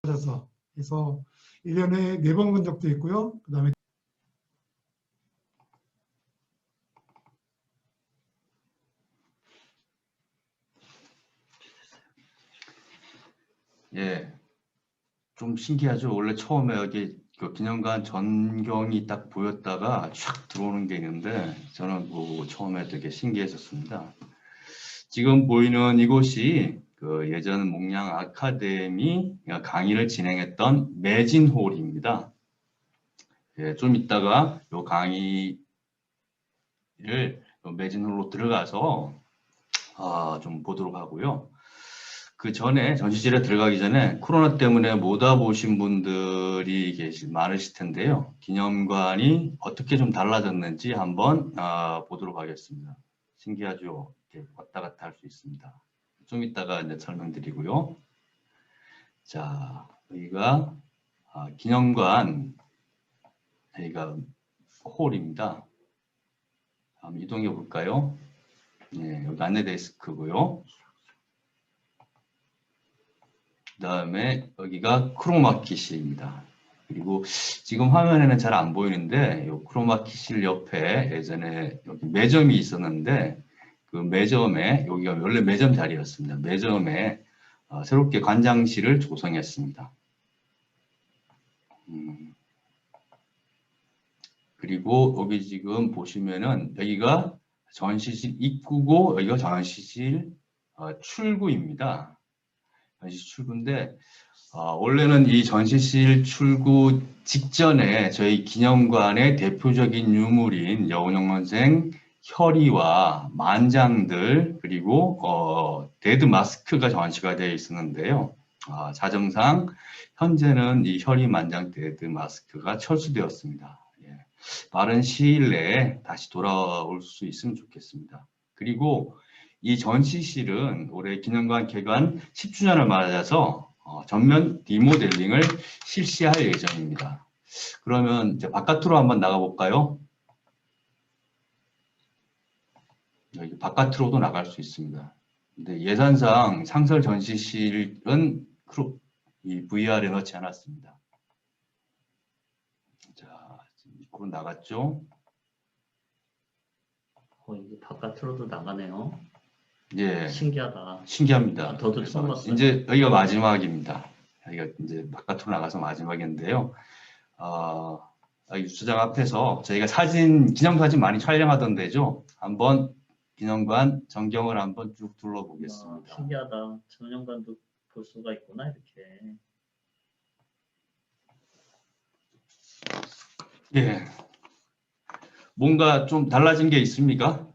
맞아서 그래서 1년에 4번 본 적도 있고요. 그다음에 예, 좀 신기하죠. 원래 처음에 여기 그 기념관 전경이 딱 보였다가 촥 들어오는 게 있는데 저는 그 처음에 되게 신기했었습니다. 지금 보이는 이곳이 그 예전 목량 아카데미 강의를 진행했던 매진홀입니다. 예, 좀 이따가 이 강의를 매진홀로 들어가서 좀 보도록 하고요. 그 전에 전시실에 들어가기 전에 코로나 때문에 못 와보신 분들이 많으실 텐데요. 기념관이 어떻게 좀 달라졌는지 한번 보도록 하겠습니다. 신기하죠? 이렇게 왔다 갔다 할 수 있습니다. 좀 이따가 이제 설명드리고요. 자, 여기가 기념관, 여기가 홀입니다. 한번 이동해 볼까요? 네, 여기 안내 데스크고요. 그 다음에 여기가 크로마키실입니다. 그리고 지금 화면에는 잘 안 보이는데 이 크로마키실 옆에 예전에 여기 매점이 있었는데 그 매점에 여기가 원래 매점 자리였습니다. 매점에 새롭게 관장실을 조성했습니다. 그리고 여기 지금 보시면은 여기가 전시실 입구고 여기가 전시실 출구입니다. 전시실 출구인데 원래는 이 전시실 출구 직전에 저희 기념관의 대표적인 유물인 여운형 선생 혈의와 만장들 그리고 데드 마스크가 전시가 되어 있었는데요. 자정상 현재는 이 혈의 만장 데드 마스크가 철수되었습니다. 예. 빠른 시일 내에 다시 돌아올 수 있으면 좋겠습니다. 그리고 이 전시실은 올해 기념관 개관 10주년을 맞아서 전면 리모델링을 실시할 예정입니다. 그러면 이제 바깥으로 한번 나가볼까요? 여기 바깥으로도 나갈 수 있습니다. 근데 예산상 상설 전시실은 이 VR에 넣지 않았습니다. 자, 입구로 나갔죠? 이게 바깥으로도 나가네요. 예. 신기하다. 신기합니다. 저도 처음 봤어요. 이제 여기가 마지막입니다. 여기가 이제 바깥으로 나가서 마지막인데요. 이 주차장 앞에서 저희가 기념사진 많이 촬영하던 데죠. 한번 기념관 전경을 한번 쭉 둘러보겠습니다. 신기하다. 전용관도 볼 수가 있구나, 이렇게. 예. 뭔가 좀 달라진 게 있습니까?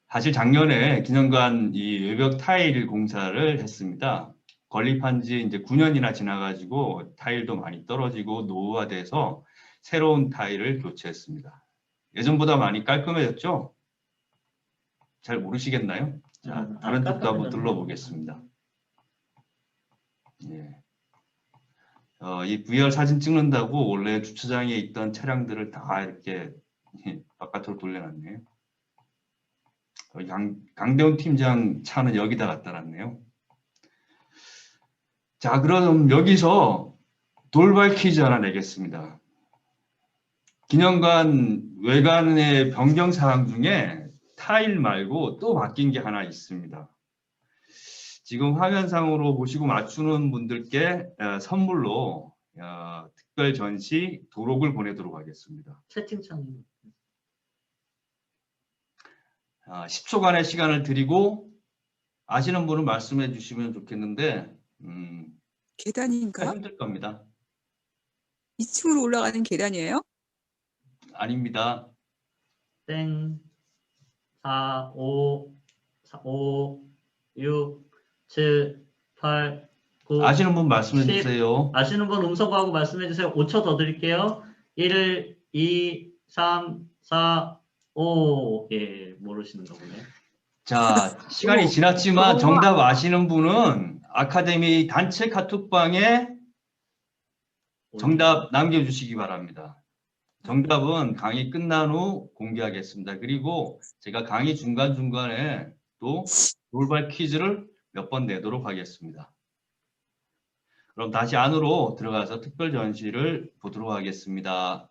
사실 작년에 기념관 이 외벽 타일 공사를 했습니다. 건립한 지 이제 9년이나 지나가지고 타일도 많이 떨어지고 노후화돼서 새로운 타일을 교체했습니다. 예전보다 많이 깔끔해졌죠? 잘 모르시겠나요? 자, 다른 쪽도 한번 둘러보겠습니다. 예. 이 VR 사진 찍는다고 원래 주차장에 있던 차량들을 다 이렇게 바깥으로 돌려놨네요. 강대훈 팀장 차는 여기다 갖다 놨네요. 자, 그럼 여기서 돌발 퀴즈 하나 내겠습니다. 기념관 외관의 변경 사항 중에 타일 말고 또 바뀐 게 하나 있습니다. 지금 화면상으로 보시고 맞추는 분들께 선물로 특별 전시 도록을 보내도록 하겠습니다. 채팅창. 10초간의 시간을 드리고 아시는 분은 말씀해 주시면 좋겠는데 계단인가? 힘들 겁니다. 2층으로 올라가는 계단이에요? 아닙니다. 땡. 4, 5, 6, 7, 8, 9. 아시는 분 말씀해 10. 주세요. 아시는 분 음성하고 말씀해 주세요. 5초 더 드릴게요. 1, 2, 3, 4, 5. 예, 모르시는가 보네. 자, 시간이 지났지만 정답 아시는 분은 아카데미 단체 카톡방에 정답 남겨주시기 바랍니다. 정답은 강의 끝난 후 공개하겠습니다. 그리고 제가 강의 중간중간에 또 돌발 퀴즈를 몇 번 내도록 하겠습니다. 그럼 다시 안으로 들어가서 특별 전시를 보도록 하겠습니다.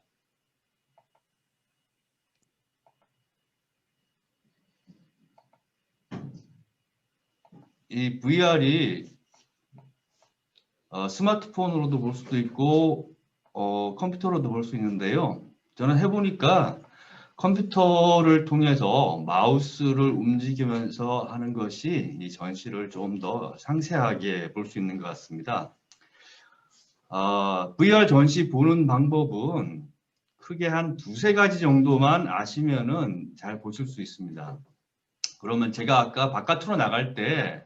이 VR이 스마트폰으로도 볼 수도 있고 컴퓨터로도 볼 수 있는데요. 저는 해보니까 컴퓨터를 통해서 마우스를 움직이면서 하는 것이 이 전시를 좀 더 상세하게 볼 수 있는 것 같습니다. VR 전시 보는 방법은 크게 한 두세 가지 정도만 아시면은 잘 보실 수 있습니다. 그러면 제가 아까 바깥으로 나갈 때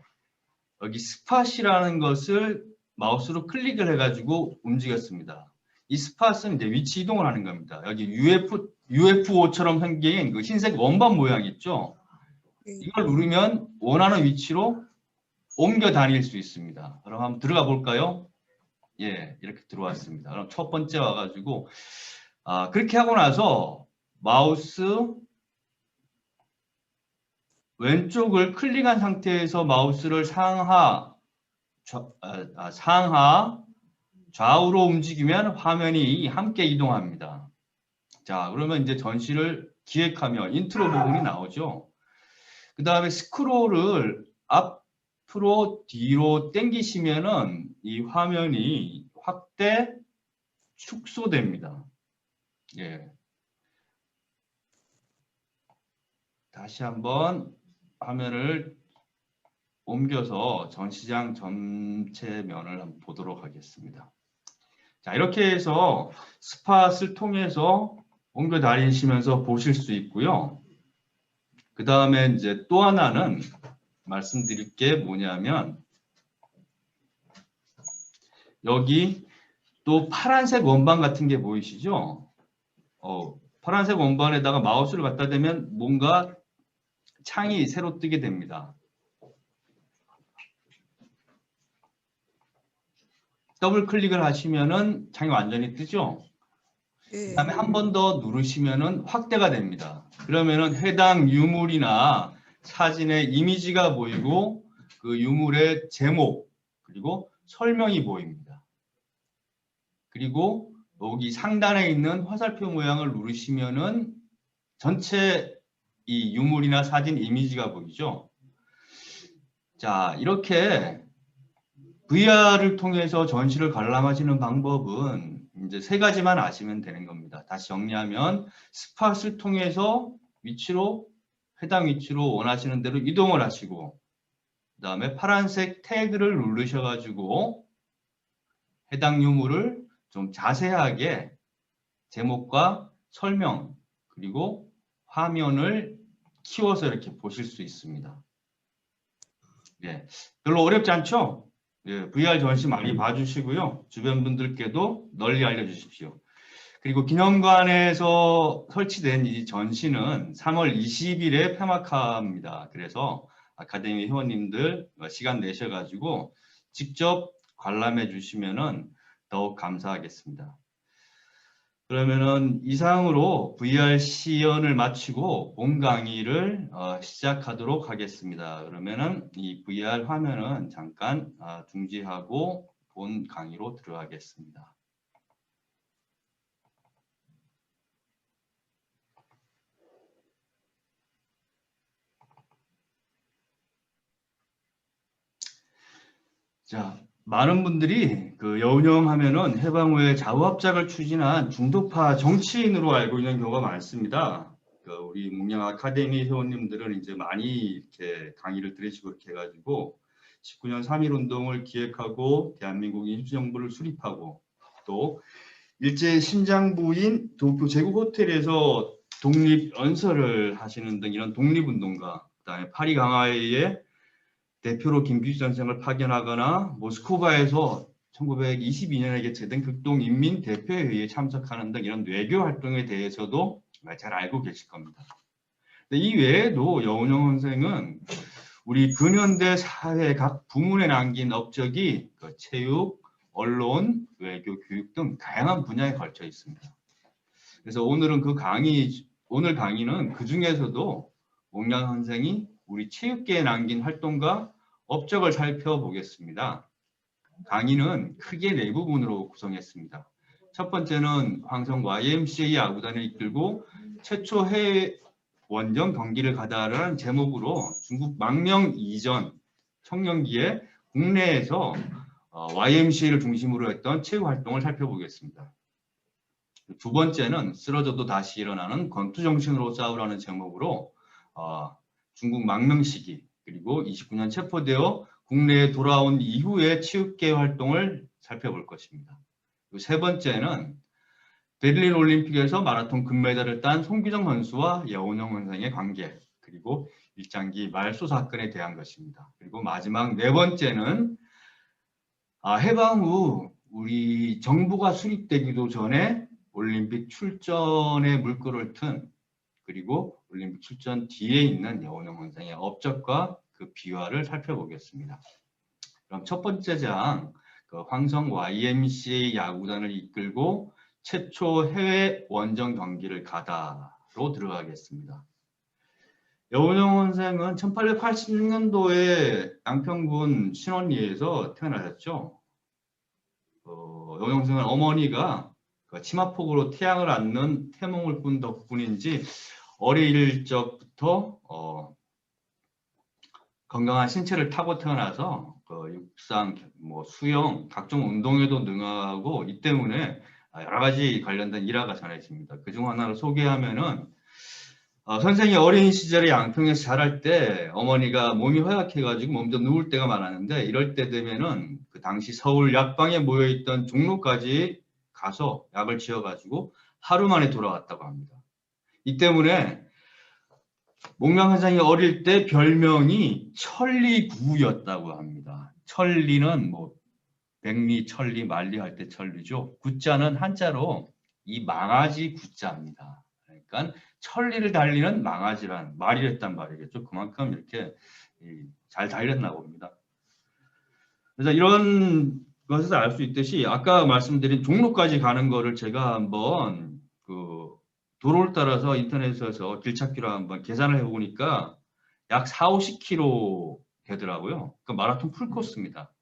여기 스팟이라는 것을 마우스로 클릭을 해가지고 움직였습니다. 이 스팟은 이제 위치 이동을 하는 겁니다. 여기 UFO처럼 생긴 그 흰색 원반 모양 있죠? 이걸 누르면 원하는 위치로 옮겨 다닐 수 있습니다. 그럼 한번 들어가 볼까요? 예, 이렇게 들어왔습니다. 그럼 첫 번째 와가지고 그렇게 하고 나서 마우스 왼쪽을 클릭한 상태에서 마우스를 상하, 좌우로 움직이면 화면이 함께 이동합니다. 자, 그러면 이제 전시를 기획하면 인트로 부분이 나오죠. 그 다음에 스크롤을 앞으로 뒤로 당기시면은 이 화면이 확대, 축소됩니다. 예. 다시 한번 화면을 옮겨서 전시장 전체 면을 한번 보도록 하겠습니다. 자, 이렇게 해서 스팟을 통해서 옮겨 다니시면서 보실 수 있고요. 그 다음에 이제 또 하나는 말씀드릴 게 뭐냐면 여기 또 파란색 원반 같은 게 보이시죠? 파란색 원반에다가 마우스를 갖다 대면 뭔가 창이 새로 뜨게 됩니다. 더블 클릭을 하시면은 창이 완전히 뜨죠? 그 다음에 한 번 더 누르시면은 확대가 됩니다. 그러면은 해당 유물이나 사진의 이미지가 보이고 그 유물의 제목 그리고 설명이 보입니다. 그리고 여기 상단에 있는 화살표 모양을 누르시면은 전체 이 유물이나 사진 이미지가 보이죠. 자, 이렇게 VR을 통해서 전시를 관람하시는 방법은 이제 세 가지만 아시면 되는 겁니다. 다시 정리하면 스팟을 통해서 해당 위치로 원하시는 대로 이동을 하시고 그 다음에 파란색 태그를 누르셔가지고 해당 유물을 좀 자세하게 제목과 설명 그리고 화면을 키워서 이렇게 보실 수 있습니다. 예, 별로 어렵지 않죠? 예, VR 전시 많이 봐주시고요. 주변 분들께도 널리 알려주십시오. 그리고 기념관에서 설치된 이 전시는 3월 20일에 폐막합니다. 그래서 아카데미 회원님들 시간 내셔가지고 직접 관람해 주시면은 더욱 감사하겠습니다. 그러면은 이상으로 VR 시연을 마치고 본 강의를 시작하도록 하겠습니다. 그러면은 이 VR 화면은 잠깐 중지하고 본 강의로 들어가겠습니다. 자, 많은 분들이 그 여운형 하면은 해방 후에 좌우합작을 추진한 중도파 정치인으로 알고 있는 경우가 많습니다. 우리 문명 아카데미 회원님들은 이제 많이 이렇게 강의를 들으시고 이렇게 해가지고 19년 3.1 운동을 기획하고 대한민국 임시정부를 수립하고 또 일제 심장부인 도쿄 제국 호텔에서 독립 연설을 하시는 등 이런 독립운동가, 그다음에 파리 강화회의 대표로 김규식 선생을 파견하거나 모스크바에서 1922년에 개최된 극동인민대표회의에 참석하는 등 이런 외교 활동에 대해서도 잘 알고 계실 겁니다. 이 외에도 여운형 선생은 우리 근현대 사회 각 부문에 남긴 업적이 체육, 언론, 외교, 교육 등 다양한 분야에 걸쳐 있습니다. 그래서 오늘 강의는 그 중에서도 옥량 선생이 우리 체육계에 남긴 활동과 업적을 살펴보겠습니다. 강의는 크게 4부분으로 구성했습니다. 첫 번째는 황성 YMCA 야구단을 이끌고 최초 해외 원정 경기를 가다라는 제목으로 중국 망명 이전 청년기에 국내에서 YMCA를 중심으로 했던 체육 활동을 살펴보겠습니다. 두 번째는 쓰러져도 다시 일어나는 권투 정신으로 싸우라는 제목으로 중국 망명 시기 그리고 29년 체포되어 국내에 돌아온 이후의 체육계 활동을 살펴볼 것입니다. 세 번째는 베를린 올림픽에서 마라톤 금메달을 딴 송기정 선수와 여운형 선생의 관계 그리고 일장기 말소 사건에 대한 것입니다. 그리고 마지막 네 번째는 해방 후 우리 정부가 수립되기도 전에 올림픽 출전에 물꼬를 튼 그리고 올림픽 출전 뒤에 있는 여운형 선생의 업적과 그 비화를 살펴보겠습니다. 그럼 첫 번째 장 황성 YMCA 야구단을 이끌고 최초 해외 원정 경기를 가다로 들어가겠습니다. 여운형 선생은 1880년도에 양평군 신원리에서 태어나셨죠. 여운형 선생은 어머니가 치마폭으로 태양을 안는 태몽을 꾼 덕분인지 어릴 적부터 건강한 신체를 타고 태어나서 육상, 수영, 각종 운동에도 능하고 이 때문에 여러 가지 관련된 일화가 전해집니다. 그중 하나를 소개하면은 선생이 어린 시절에 양평에서 자랄 때 어머니가 몸이 허약해가지고 먼저 누울 때가 많았는데 이럴 때 되면은 그 당시 서울 약방에 모여있던 종로까지 가서 약을 지어가지고 하루 만에 돌아왔다고 합니다. 이 때문에 목명 선생이 어릴 때 별명이 천리구였다고 합니다. 천리는 백리, 천리, 만리 할 때 천리죠. 구자는 한자로 이 망아지 구자입니다. 그러니까 천리를 달리는 망아지란 말이 했단 말이겠죠. 그만큼 이렇게 잘 달렸나 봅니다. 그래서 이런 것에서 알 수 있듯이 아까 말씀드린 종로까지 가는 거를 제가 한번 도로를 따라서 인터넷에서 길찾기로 한번 계산을 해보니까 약 40-50km 되더라고요. 그 마라톤 풀코스입니다.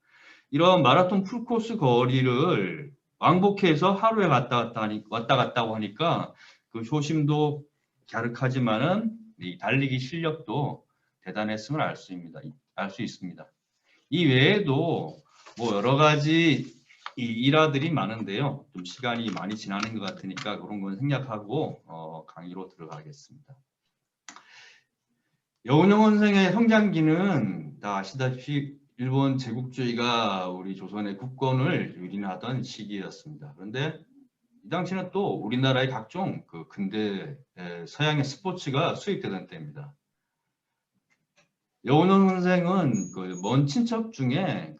이런 마라톤 풀코스 거리를 왕복해서 하루에 왔다 갔다 하니까 그 효심도 갸륵하지만은 이 달리기 실력도 대단했음을 알 수 있습니다. 이 외에도 여러 가지 이 일화들이 많은데요. 좀 시간이 많이 지나는 것 같으니까 그런 건 생략하고 강의로 들어가겠습니다. 여운형 선생의 성장기는 다 아시다시피 일본 제국주의가 우리 조선의 국권을 유린하던 시기였습니다. 그런데 이 당시는 또 우리나라의 각종 근대 서양의 스포츠가 수입되던 때입니다. 여운형 선생은 먼 친척 중에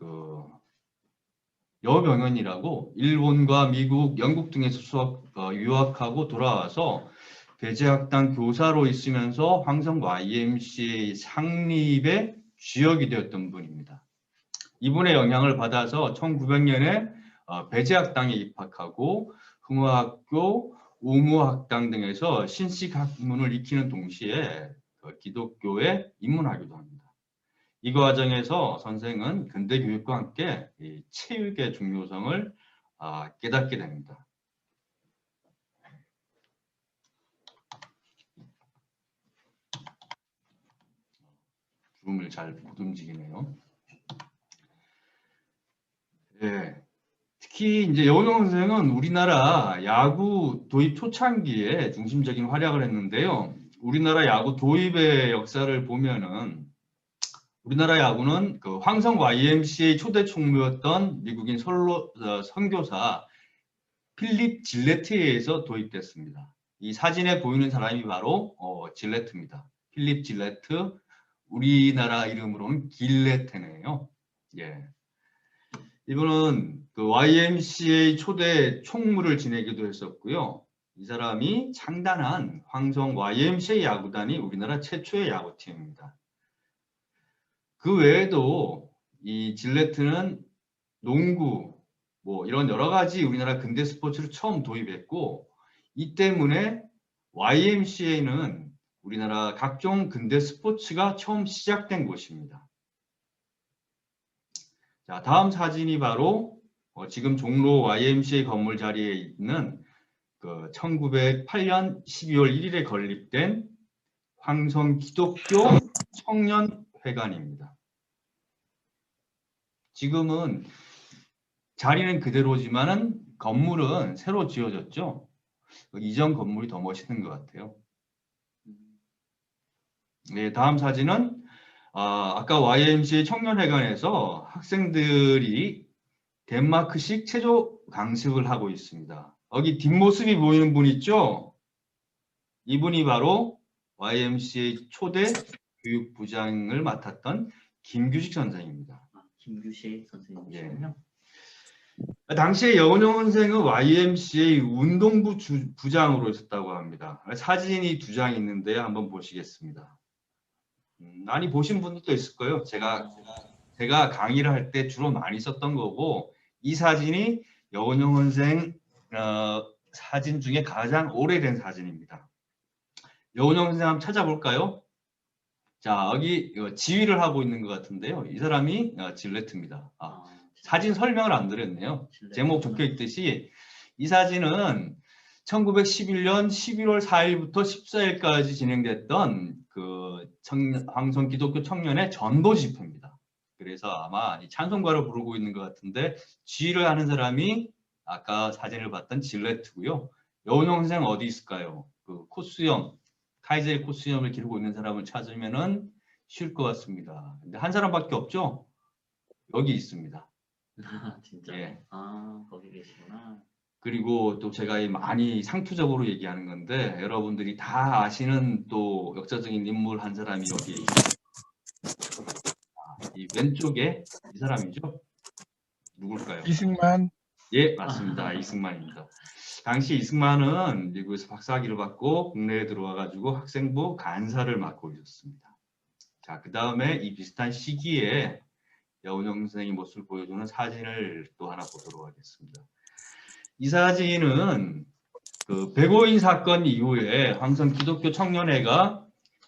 여병현이라고 일본과 미국, 영국 등에서 유학하고 돌아와서 배제학당 교사로 있으면서 황성 YMCA 창립의 주역이 되었던 분입니다. 이분의 영향을 받아서 1900년에 배제학당에 입학하고 흥화학교, 우무학당 등에서 신식학문을 익히는 동시에 기독교에 입문하기도 합니다. 이 과정에서 선생은 근대 교육과 함께 이 체육의 중요성을 깨닫게 됩니다. 줌을 잘 못 움직이네요. 예. 특히 이제 여운형 선생은 우리나라 야구 도입 초창기에 중심적인 활약을 했는데요. 우리나라 야구 도입의 역사를 보면은 우리나라 야구는 황성 YMCA 초대 총무였던 미국인 선교사 필립 질레트에 의해서 도입됐습니다. 이 사진에 보이는 사람이 바로 질레트입니다. 필립 질레트, 우리나라 이름으로는 길레테네요. 예. 이분은 YMCA 초대 총무를 지내기도 했었고요. 이 사람이 창단한 황성 YMCA 야구단이 우리나라 최초의 야구팀입니다. 그 외에도 이 질레트는 농구, 이런 여러 가지 우리나라 근대 스포츠를 처음 도입했고 이 때문에 YMCA는 우리나라 각종 근대 스포츠가 처음 시작된 곳입니다. 자, 다음 사진이 바로 지금 종로 YMCA 건물 자리에 있는 그 1908년 12월 1일에 건립된 황성 기독교 청년회관입니다. 지금은 자리는 그대로지만은 건물은 새로 지어졌죠. 이전 건물이 더 멋있는 것 같아요. 네, 다음 사진은 아까 YMCA 청년회관에서 학생들이 덴마크식 체조 강습을 하고 있습니다. 여기 뒷모습이 보이는 분 있죠? 이분이 바로 YMCA 초대 교육부장을 맡았던 김규식 선생입니다. 김규식 선생님이시군요. 당시에 여운형 선생은 YMCA 운동부 부장으로 있었다고 합니다. 사진이 2장 있는데 한번 보시겠습니다. 많이 보신 분들도 있을 거예요. 제가 강의를 할 때 주로 많이 썼던 거고, 이 사진이 여운형 선생 사진 중에 가장 오래된 사진입니다. 여운형 선생 한번 찾아볼까요? 자, 여기 지휘를 하고 있는 것 같은데요. 이 사람이 질레트입니다. 사진 설명을 안 드렸네요. 제목 적혀 있듯이 이 사진은 1911년 11월 4일부터 14일까지 진행됐던 그 황성 기독교 청년의 전도 집회입니다. 그래서 아마 이 찬송가를 부르고 있는 것 같은데 지휘를 하는 사람이 아까 사진을 봤던 질레트고요. 여운형 선생 어디 있을까요? 그 코수염, 카이제일 코수염을 기르고 있는 사람을 찾으면은 쉬울 것 같습니다. 근데 한 사람밖에 없죠? 여기 있습니다. 진짜. 예. 거기 계시구나. 그리고 또 제가 많이 상투적으로 얘기하는 건데 여러분들이 다 아시는 또 역사적인 인물 한 사람이 여기 있습니다. 이 왼쪽에 이 사람이죠? 누굴까요? 이승만. 예, 맞습니다. 이승만입니다. 당시 이승만은 미국에서 박사학위를 받고 국내에 들어와 가지고 학생부 간사를 맡고 있었습니다. 자, 그 다음에 이 비슷한 시기에 여운형 선생의 모습을 보여주는 사진을 또 하나 보도록 하겠습니다. 이 사진은 그 백오인 사건 이후에 황성 기독교 청년회가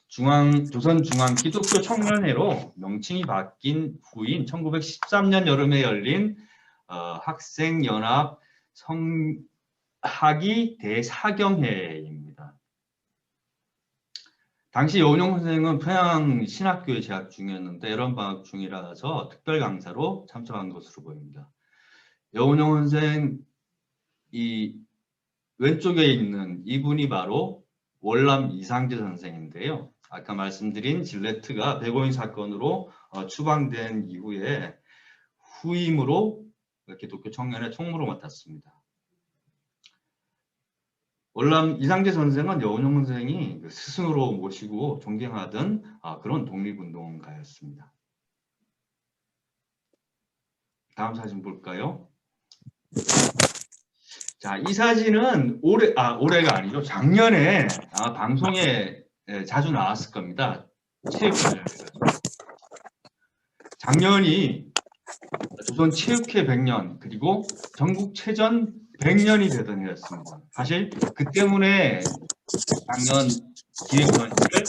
조선중앙기독교 청년회로 명칭이 바뀐 후인 1913년 여름에 열린 학생연합 성학위 대사경회입니다. 당시 여운형 선생은 평양 신학교에 재학 중이었는데 여름방학 중이라서 특별 강사로 참석한 것으로 보입니다. 여운형 선생 이 왼쪽에 있는 이분이 바로 월남 이상재 선생인데요. 아까 말씀드린 질레트가 백오인 사건으로 추방된 이후에 후임으로 기독교 청년회 총무로 맡았습니다. 월남 이상재 선생은 여운형 선생이 스승으로 모시고 존경하던 그런 독립운동가였습니다. 다음 사진 볼까요? 자, 이 사진은 올해가 아니죠. 작년에 방송에 자주 나왔을 겁니다. 체육회. 작년이 조선 체육회 100년 그리고 전국체전 100년이 되던 해였습니다. 사실 그 때문에 작년 기획전시를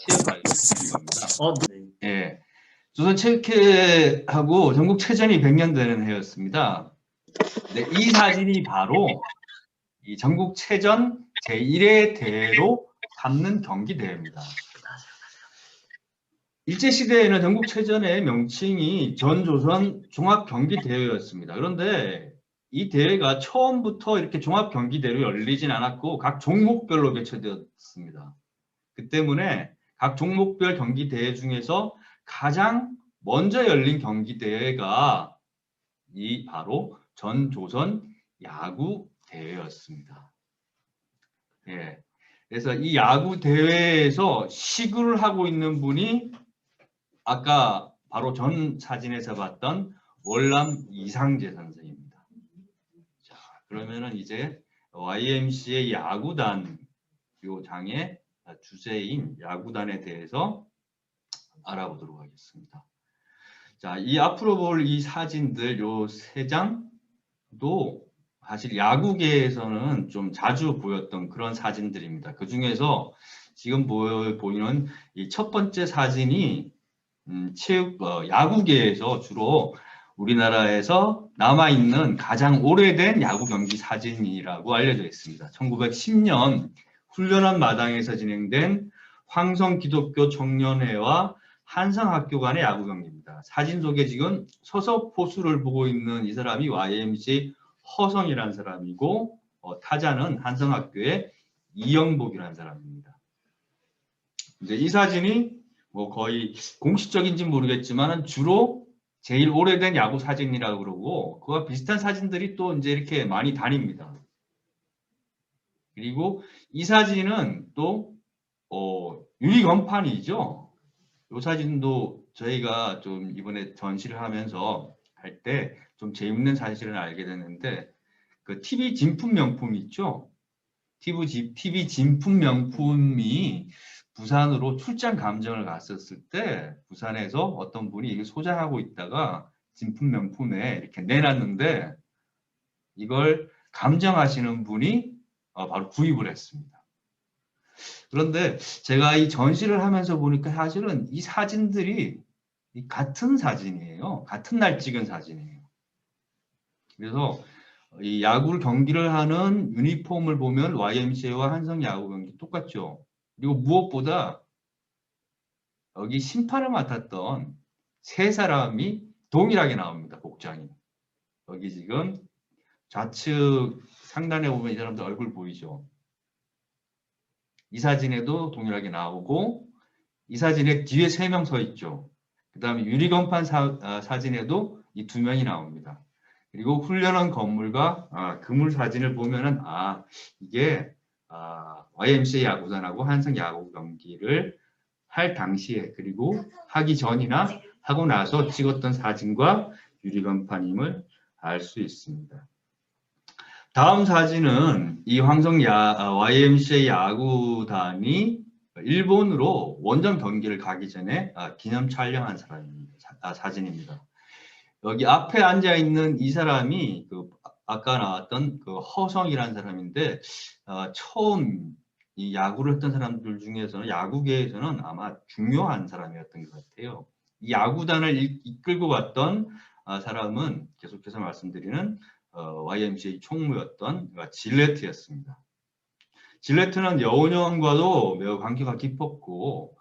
체육관에 했던 겁니다. 네. 예, 조선 체육회하고 전국체전이 100년 되는 해였습니다. 네, 이 사진이 바로 이 전국체전 제1회 대회로 삼는 경기대회입니다. 일제시대에는 전국체전의 명칭이 전조선 종합경기대회였습니다. 그런데 이 대회가 처음부터 이렇게 종합경기대회로 열리진 않았고 각 종목별로 개최되었습니다. 그 때문에 각 종목별 경기대회 중에서 가장 먼저 열린 경기대회가 이 바로 전조선 야구 대회였습니다. 예. 그래서 이 야구 대회에서 시구를 하고 있는 분이 아까 바로 전 사진에서 봤던 월남 이상재 선생입니다. 자, 그러면은 이제 YMCA 야구단 요 장의 주제인 야구단에 대해서 알아보도록 하겠습니다. 자, 이 앞으로 볼 이 사진들 요 3장도 사실 야구계에서는 좀 자주 보였던 그런 사진들입니다. 그 중에서 지금 보이는 이 첫 번째 사진이 야구계에서 주로 우리나라에서 남아있는 가장 오래된 야구 경기 사진이라고 알려져 있습니다. 1910년 훈련원 마당에서 진행된 황성기독교 청년회와 한성학교 간의 야구 경기입니다. 사진 속에 지금 서서 포수를 보고 있는 이 사람이 YMCA 허성이라는 사람이고 타자는 한성학교의 이영복이라는 사람입니다. 이제 이 사진이 뭐 거의 공식적인지 모르겠지만 주로 제일 오래된 야구 사진이라고 그러고 그와 비슷한 사진들이 또 이제 이렇게 많이 다닙니다. 그리고 이 사진은 또 유리건판이죠. 이 사진도 저희가 좀 이번에 전시를 하면서 할 때 좀 재밌는 사실을 알게 됐는데 그 TV 진품 명품 있죠. TV 진품 명품이 부산으로 출장 감정을 갔었을 때 부산에서 어떤 분이 이걸 소장하고 있다가 진품 명품에 이렇게 내놨는데 이걸 감정하시는 분이 바로 구입을 했습니다. 그런데 제가 이 전시를 하면서 보니까 사실은 이 사진들이 같은 사진이에요. 같은 날 찍은 사진이에요. 그래서 이 야구 경기를 하는 유니폼을 보면 YMCA와 한성 야구 경기 똑같죠. 그리고 무엇보다 여기 심판을 맡았던 세 사람이 동일하게 나옵니다. 복장이. 여기 지금 좌측 상단에 보면 이 사람들 얼굴 보이죠. 이 사진에도 동일하게 나오고 이 사진에 뒤에 3명 서 있죠. 그 다음에 유리건판 사진에도 이 2명이 나옵니다. 그리고 훈련원 건물과 그물 사진을 보면은 이게 YMCA 야구단하고 한성 야구 경기를 할 당시에 그리고 하기 전이나 하고 나서 찍었던 사진과 유리건판임을 알 수 있습니다. 다음 사진은 이 황성 YMCA 야구단이 일본으로 원정 경기를 가기 전에 기념 촬영한 사진입니다. 여기 앞에 앉아 있는 이 사람이 아까 나왔던 그 허성이라는 사람인데 처음 이 야구를 했던 사람들 중에서는 야구계에서는 아마 중요한 사람이었던 것 같아요. 이 야구단을 이끌고 갔던 사람은 계속해서 말씀드리는 YMCA 총무였던 질레트였습니다. 질레트는 여운형과도 매우 관계가 깊었고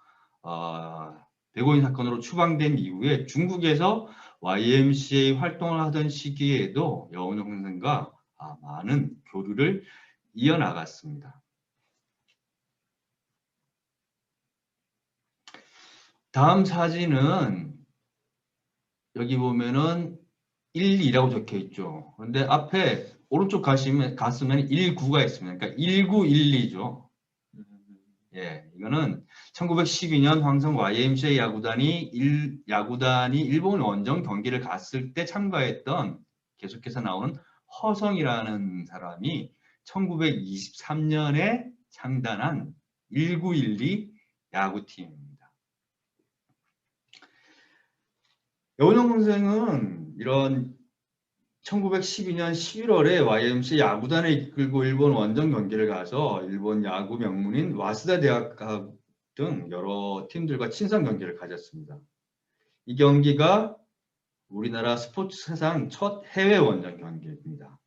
백오인 사건으로 추방된 이후에 중국에서 YMCA 활동을 하던 시기에도 여운형 선생과 많은 교류를 이어나갔습니다. 다음 사진은 여기 보면은 12라고 적혀 있죠. 그런데 앞에 오른쪽 갔으면 19가 있습니다. 그러니까 1912죠. 예, 이거는 1912년 황성 YMCA 야구단이 일본 원정 경기를 갔을 때 참가했던 계속해서 나오는 허성이라는 사람이 1923년에 창단한 1912 야구팀입니다. 여운형 선생은 이런 1912년 11월에 YMCA 야구단을 이끌고 일본 원정 경기를 가서 일본 야구 명문인 와스다 대학 등 여러 팀들과 친선 경기를 가졌습니다. 이 경기가 우리나라 스포츠 사상 첫 해외 원정 경기입니다.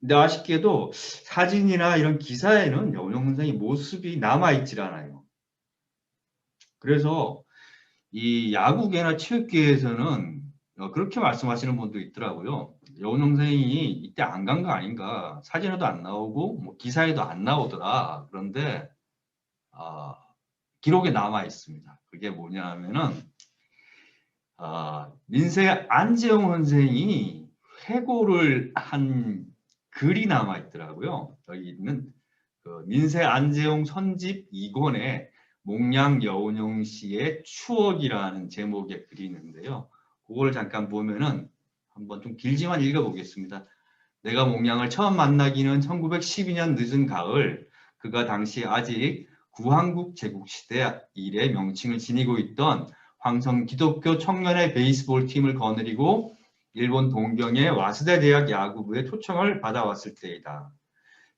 근데 아쉽게도 사진이나 이런 기사에는 여운형 선생의 모습이 남아있질 않아요. 그래서 이 야구계나 체육계에서는 그렇게 말씀하시는 분도 있더라고요. 여운형 선생이 이때 안 간 거 아닌가. 사진에도 안 나오고 뭐 기사에도 안 나오더라. 그런데 기록에 남아 있습니다. 그게 뭐냐 하면은 민세 안재홍 선생이 회고를 한 글이 남아 있더라고요. 여기 있는 그 민세 안재홍 선집 2권에 몽양 여운형 씨의 추억이라는 제목의 글이 있는데요. 그걸 잠깐 보면은 한번 좀 길지만 읽어보겠습니다. 내가 몽양을 처음 만나기는 1912년 늦은 가을, 그가 당시 아직 구한국 제국시대 이래 명칭을 지니고 있던 황성 기독교 청년회 베이스볼 팀을 거느리고 일본 동경의 와스다 대학 야구부에 초청을 받아왔을 때이다.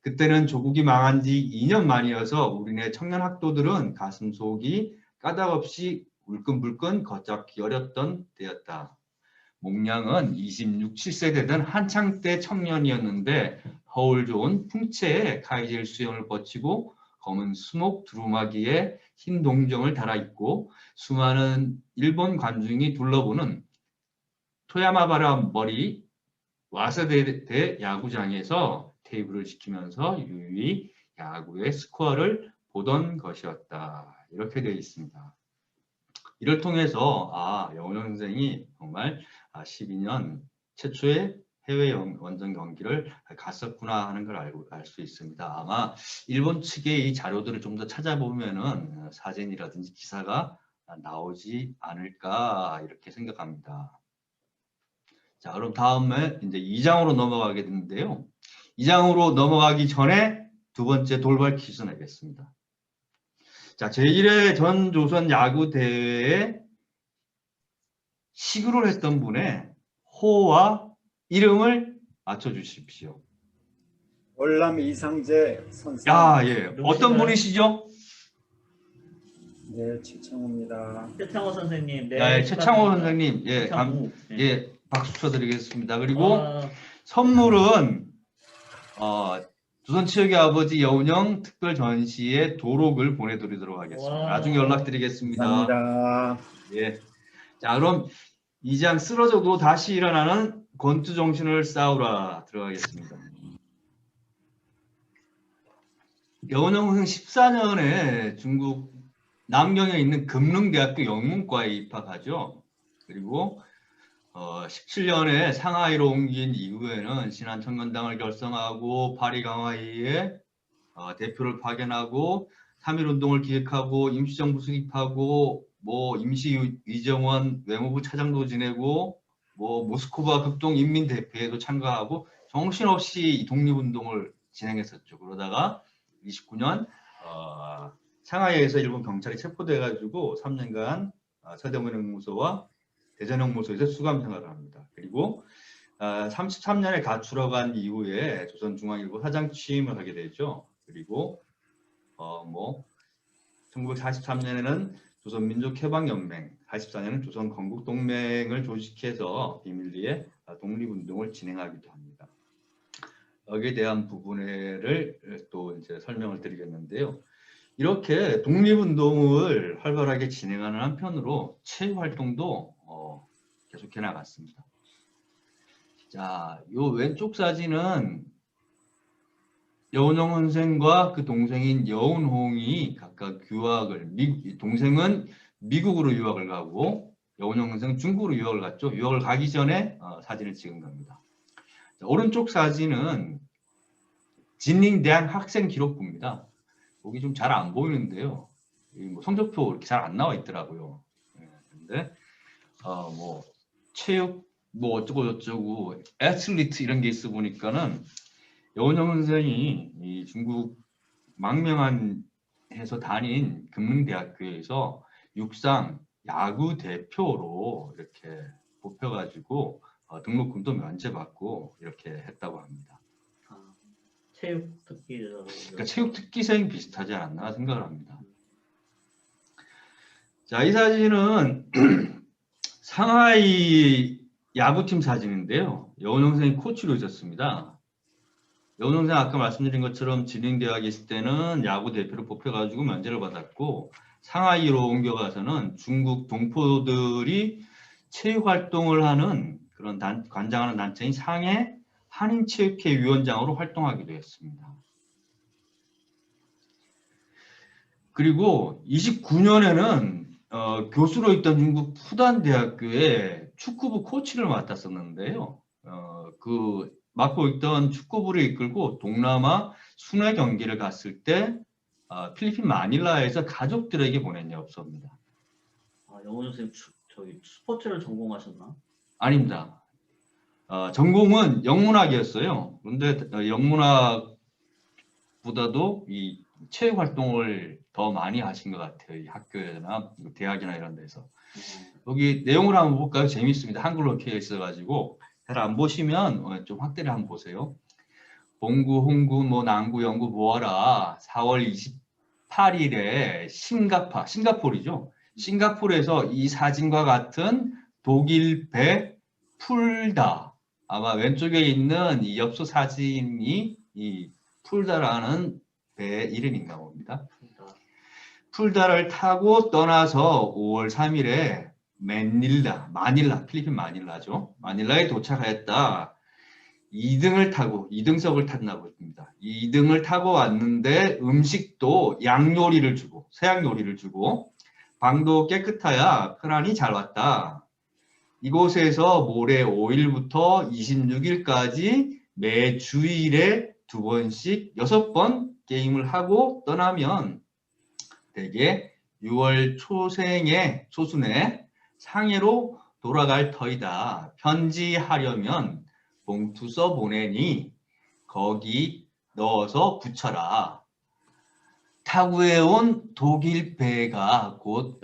그때는 조국이 망한 지 2년 만이어서 우리네 청년 학도들은 가슴속이 까닭없이 울끈불끈 걷잡기 어렸던 때였다. 몽냥은 26, 7세대던 한창 때 청년이었는데 허울 좋은 풍채에 카이젤 수염을 뻗치고 검은 수목 두루마기에 흰 동정을 달아 입고 수많은 일본 관중이 둘러보는 토야마바라 머리 와세대 야구장에서 테이블을 지키면서 유유히 야구의 스코어를 보던 것이었다. 이렇게 되어 있습니다. 이를 통해서 여운형 선생이 정말 12년 최초의 해외 원정 경기를 갔었구나 하는 걸 알 수 있습니다. 아마 일본 측의 이 자료들을 좀 더 찾아보면은 사진이라든지 기사가 나오지 않을까 이렇게 생각합니다. 자, 그럼 다음에 이제 2장으로 넘어가게 되는데요. 2장으로 넘어가기 전에 두 번째 돌발 퀴즈 내겠습니다. 자, 제1회 전 조선 야구 대회에 시구를 했던 분의 호와 이름을 맞춰주십시오. 월남 이상재 선생. 예. 어떤 누구신가요? 분이시죠? 네, 최창호입니다. 최창호 선생님. 네, 네, 최창호 선생님. 최창호. 네. 박수 쳐드리겠습니다. 그리고 아, 선물은 조선체육의 아버지 여운형 특별 전시의 도록을 보내드리도록 하겠습니다. 와. 나중에 연락드리겠습니다. 감사합니다. 예. 자, 그럼 2장 쓰러져도 다시 일어나는 권투 정신을 쌓으라 들어가겠습니다. 여운형 선생 14년에 중국 남경에 있는 금릉대학교 영문과에 입학하죠. 그리고 17년에 상하이로 옮긴 이후에는 신한청년당을 결성하고 파리 강화회의에 대표를 파견하고 3.1운동을 기획하고 임시정부 수립하고 임시위정원 외무부 차장도 지내고 모스크바 극동인민대회에도 참가하고 정신없이 독립운동을 진행했었죠. 그러다가 29년 상하이에서 일본 경찰이 체포돼가지고 3년간 서대문형무소와 대전형무소에서 수감 생활을 합니다. 그리고 33년에 가출하고 간 이후에 조선중앙일보 사장 취임을 하게 되죠. 그리고 1943년에는 조선민족해방연맹, 44년은 조선건국동맹을 조직해서 비밀리에 독립운동을 진행하기도 합니다. 여기에 대한 부분을 또 이제 설명을 드리겠는데요. 이렇게 독립운동을 활발하게 진행하는 한편으로 체육활동도 계속해 나갔습니다. 자, 요 왼쪽 사진은 여운형 선생과 그 동생인 여운홍이 각각 동생은 미국으로 유학을 가고 여운형 선생은 중국으로 유학을 갔죠. 유학을 가기 전에 사진을 찍은 겁니다. 자, 오른쪽 사진은 진닝대학 학생 기록부입니다. 여기 좀 잘 안 보이는데요. 성적표 이렇게 잘 안 나와 있더라고요. 근데 체육 어쩌고 저쩌고 애슬리트 이런 게 있어 보니까는 여운형 선생이 이 중국 망명해서 다닌 금릉대학교에서 육상 야구 대표로 이렇게 뽑혀가지고 등록금도 면제받고 이렇게 했다고 합니다. 체육 특기죠. 그러니까 체육 특기생 비슷하지 않나 생각을 합니다. 자, 이 사진은 상하이 야구팀 사진인데요. 여운형 선생이 코치로 있었습니다. 여운형 선생 아까 말씀드린 것처럼 진흥대학에 있을 때는 야구 대표로 뽑혀가지고 면제를 받았고 상하이로 옮겨가서는 중국 동포들이 체육활동을 하는 그런 관장하는 단체인 상해 한인체육회 위원장으로 활동하기도 했습니다. 그리고 29년에는 교수로 있던 중국 푸단대학교에 축구부 코치를 맡았었는데요. 맡고 있던 축구부를 이끌고 동남아 순회 경기를 갔을 때 필리핀 마닐라에서 가족들에게 보낸 엽서입니다. 여운형 선생님 저기 스포츠를 전공하셨나? 아닙니다. 전공은 영문학이었어요. 그런데 영문학보다도 이 체육 활동을 더 많이 하신 것 같아요. 이 학교나 대학이나 이런 데서. 여기 내용을 한번 볼까요? 재밌습니다. 한글로 되어 있어가지고 잘 안 보시면 좀 확대를 한번 보세요. 봉구, 홍구, 남구, 영구 모아라. 4월 28일에 싱가포르죠. 싱가포르에서 이 사진과 같은 독일 배 풀다. 아마 왼쪽에 있는 이 엽서 사진이 이 풀다라는 배의 이름인가 봅니다. 풀다를 타고 떠나서 5월 3일에 마닐라, 필리핀 마닐라죠. 마닐라에 도착하였다. 2등을 타고, 2등석을 탔나 봅니다. 2등을 타고 왔는데 음식도 양요리를 주고, 서양 요리를 주고, 방도 깨끗하야 편안히 잘 왔다. 이곳에서 모레 5일부터 26일까지 매 주일에 2번씩 6번 게임을 하고 떠나면 대개 6월 초순에 상해로 돌아갈 터이다. 편지하려면 봉투 써 보내니 거기 넣어서 붙여라. 타고 온 독일 배가 곧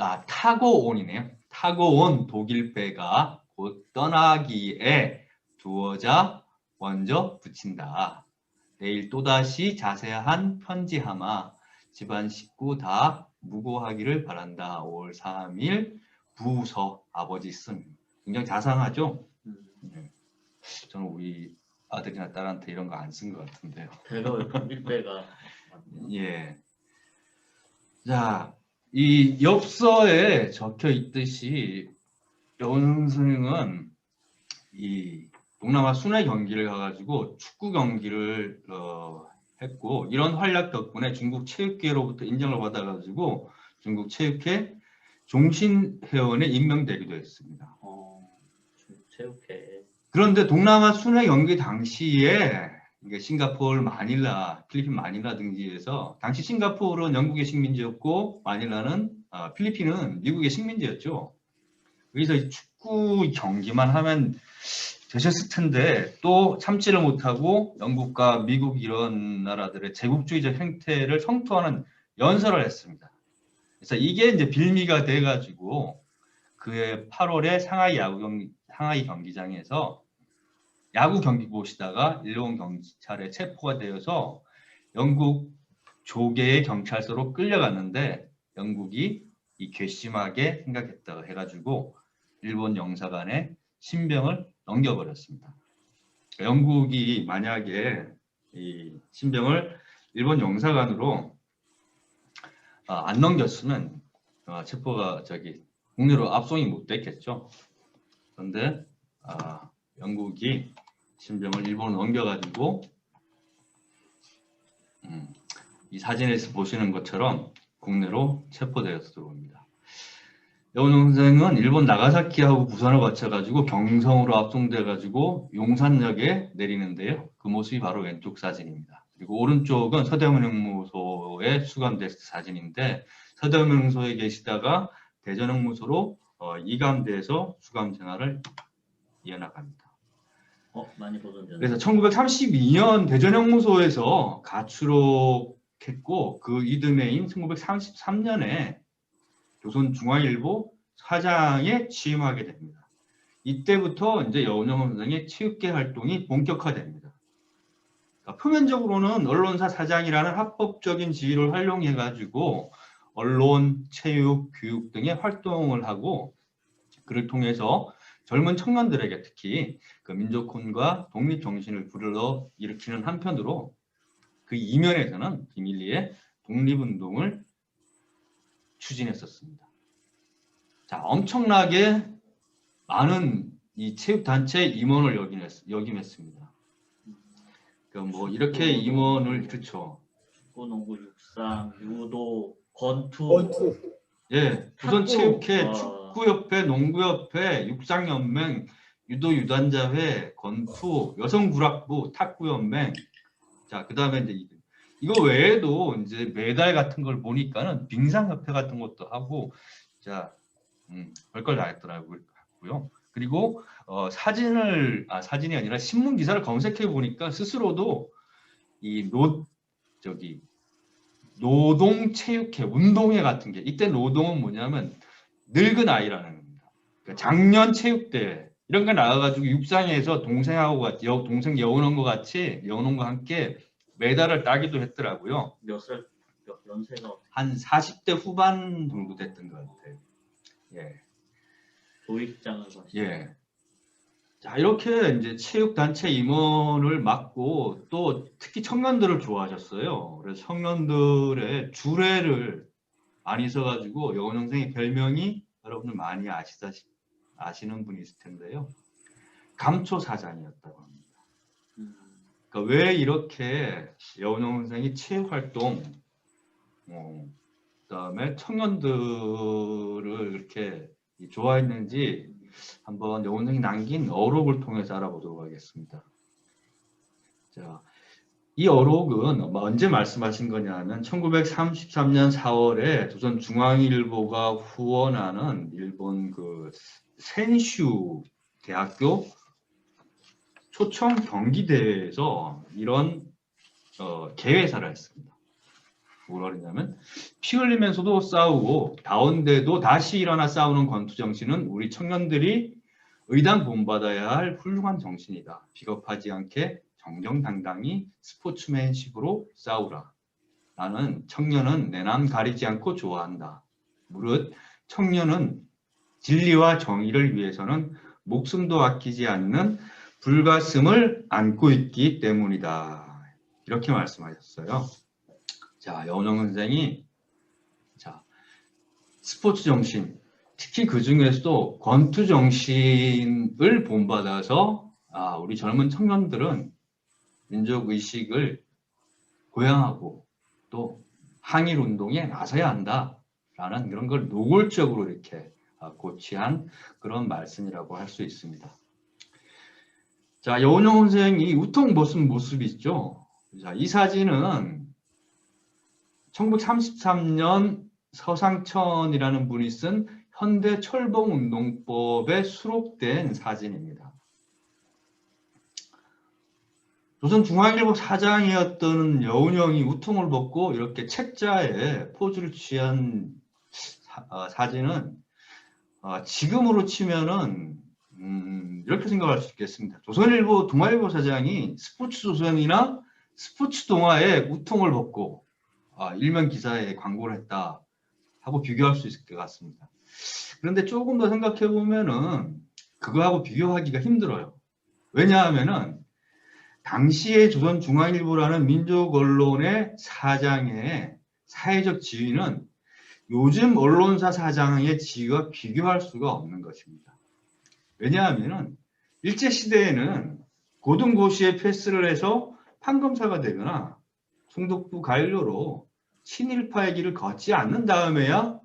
떠나기에 두어자 먼저 붙인다. 내일 또다시 자세한 편지하마. 집안 식구 다 무고하기를 바란다. 5월 3일 부서 아버지 쓴. 굉장히 자상하죠? 네. 저는 우리 아들이나 딸한테 이런 거 안 쓴 것 같은데요. 배가 왜 독일배가 예. 자, 이 엽서에 적혀 있듯이 여운 선생은 이 동남아 순회 경기를 가가지고 축구 경기를 했고 이런 활약 덕분에 중국 체육계로부터 인정을 받아가지고 중국 체육회 종신회원에 임명되기도 했습니다. 체육회. 그런데 동남아 순회 경기 당시에 싱가포르, 마닐라, 필리핀 마닐라 등지에서 당시 싱가포르는 영국의 식민지였고 필리핀은 미국의 식민지였죠. 그래서 이 축구 경기만 하면 되셨을 텐데 또 참지를 못하고 영국과 미국 이런 나라들의 제국주의적 행태를 성토하는 연설을 했습니다. 그래서 이게 이제 빌미가 돼가지고 그해 8월에 상하이 경기장에서 야구 경기 보시다가 일본 경찰에 체포가 되어서 영국 조계의 경찰서로 끌려갔는데 영국이 이 괘씸하게 생각했다고 해가지고 일본 영사관에 신병을 넘겨버렸습니다. 영국이 만약에 이 신병을 일본 영사관으로 안 넘겼으면 체포가 국내로 압송이 못 됐겠죠. 그런데 영국이 신병을 일본으로 넘겨가지고 이 사진에서 보시는 것처럼 국내로 체포되어서 들어옵니다. 여운홍 선생은 일본 나가사키하고 부산을 거쳐가지고 경성으로 압송돼가지고 용산역에 내리는데요. 그 모습이 바로 왼쪽 사진입니다. 그리고 오른쪽은 서대문형무소에 수감됐을 사진인데 서대문형무소에 계시다가 대전형무소로 이감돼서 수감 생활을 이어나갑니다. 많이 보던데. 그래서 1932년 대전형무소에서 가출했고 그 이듬해인 1933년에 조선중앙일보 사장에 취임하게 됩니다. 이때부터 이제 여운형 선생의 체육계 활동이 본격화됩니다. 그러니까 표면적으로는 언론사 사장이라는 합법적인 지위를 활용해가지고 언론, 체육, 교육 등의 활동을 하고 그를 통해서 젊은 청년들에게 특히 그 민족혼과 독립정신을 불러 일으키는 한편으로 그 이면에서는 비밀리에 독립운동을 추진했었습니다. 자, 엄청나게 많은 이 체육단체 임원을 역임했습니다. 그러니까 뭐 이렇게 임원을 그렇죠. 축구, 농구, 육상, 유도, 권투. 예, 조선체육회, 축구협회, 농구협회, 육상연맹, 유도유단자회, 권투, 여성구락부, 탁구연맹. 자, 그 다음에 이제 이거 외에도 이제 메달 같은 걸 보니까는 빙상협회 같은 것도 하고, 자, 별걸 다 했더라고요. 그리고 사진이 아니라 신문 기사를 검색해 보니까 스스로도 이 노동체육회, 운동회 같은 게 이때 노동은 뭐냐면 늙은 아이라는 겁니다. 그러니까 작년 체육대회 이런 거 나와가지고 육상에서 동생과 함께 메달을 따기도 했더라고요. 몇 연세가? 한 40대 후반 정도 됐던 것 같아요. 예. 교육장을 가시죠. 예. 자, 이렇게 이제 체육단체 임원을 맡고 또 특히 청년들을 좋아하셨어요. 그래서 청년들의 주례를 많이 써가지고 여운형생의 별명이 여러분들 많이 아시는 분이 있을 텐데요. 감초사장이었다고 합니다. 그러니까 왜 이렇게 여운형생이 체육활동, 그다음에 청년들을 이렇게 좋아했는지 한번 여운형이 남긴 어록을 통해서 알아보도록 하겠습니다. 자, 이 어록은 언제 말씀하신 거냐면 1933년 4월에 조선중앙일보가 후원하는 일본 그 센슈 대학교 초청 경기대회에서 이런 개회사를 했습니다. 뭐라 그러냐면 피 흘리면서도 싸우고 다운돼도 다시 일어나 싸우는 권투 정신은 우리 청년들이 의단 본받아야 할 훌륭한 정신이다. 비겁하지 않게 정정당당히 스포츠맨식으로 싸우라. 나는 청년은 내남 가리지 않고 좋아한다. 무릇 청년은 진리와 정의를 위해서는 목숨도 아끼지 않는 불가슴을 안고 있기 때문이다. 이렇게 말씀하셨어요. 자, 여운형 선생이 스포츠 정신, 특히 그 중에서도 권투 정신을 본받아서 우리 젊은 청년들은 민족 의식을 고양하고 또 항일 운동에 나서야 한다라는 그런 걸 노골적으로 이렇게 고취한 그런 말씀이라고 할 수 있습니다. 자, 여운형 선생이 우통 벗은 모습이 있죠. 자, 이 사진은 1933년 서상천이라는 분이 쓴 현대 철봉운동법에 수록된 사진입니다. 조선중앙일보 사장이었던 여운형이 우통을 벗고 이렇게 책자에 포즈를 취한 사진은 지금으로 치면은 이렇게 생각할 수 있겠습니다. 조선일보 동아일보 사장이 스포츠조선이나 스포츠동아에 우통을 벗고 일면 기사에 광고를 했다 하고 비교할 수 있을 것 같습니다. 그런데 조금 더 생각해 보면은 그거하고 비교하기가 힘들어요. 왜냐하면은 당시에 조선중앙일보라는 민족 언론의 사장의 사회적 지위는 요즘 언론사 사장의 지위와 비교할 수가 없는 것입니다. 왜냐하면은 일제시대에는 고등고시에 패스를 해서 판검사가 되거나 총독부 관료로 친일파의 길을 걷지 않는 다음에야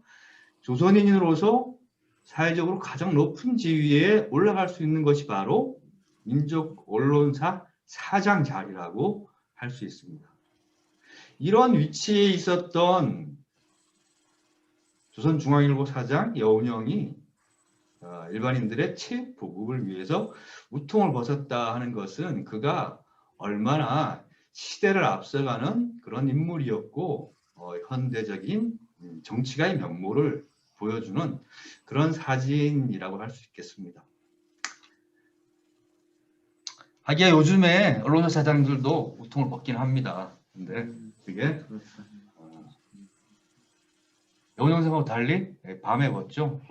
조선인으로서 사회적으로 가장 높은 지위에 올라갈 수 있는 것이 바로 민족 언론사 사장 자리라고 할 수 있습니다. 이런 위치에 있었던 조선중앙일보 사장 여운형이 일반인들의 체육 보급을 위해서 우통을 벗었다 하는 것은 그가 얼마나 시대를 앞서가는 그런 인물이었고 현대적인 정치가의 면모를 보여주는 그런 사진이라고 할 수 있겠습니다. 하기야 요즘에 언론사 사장들도 우통을 벗긴 합니다. 근데 그게 여운형생하고 달리 밤에 벗죠.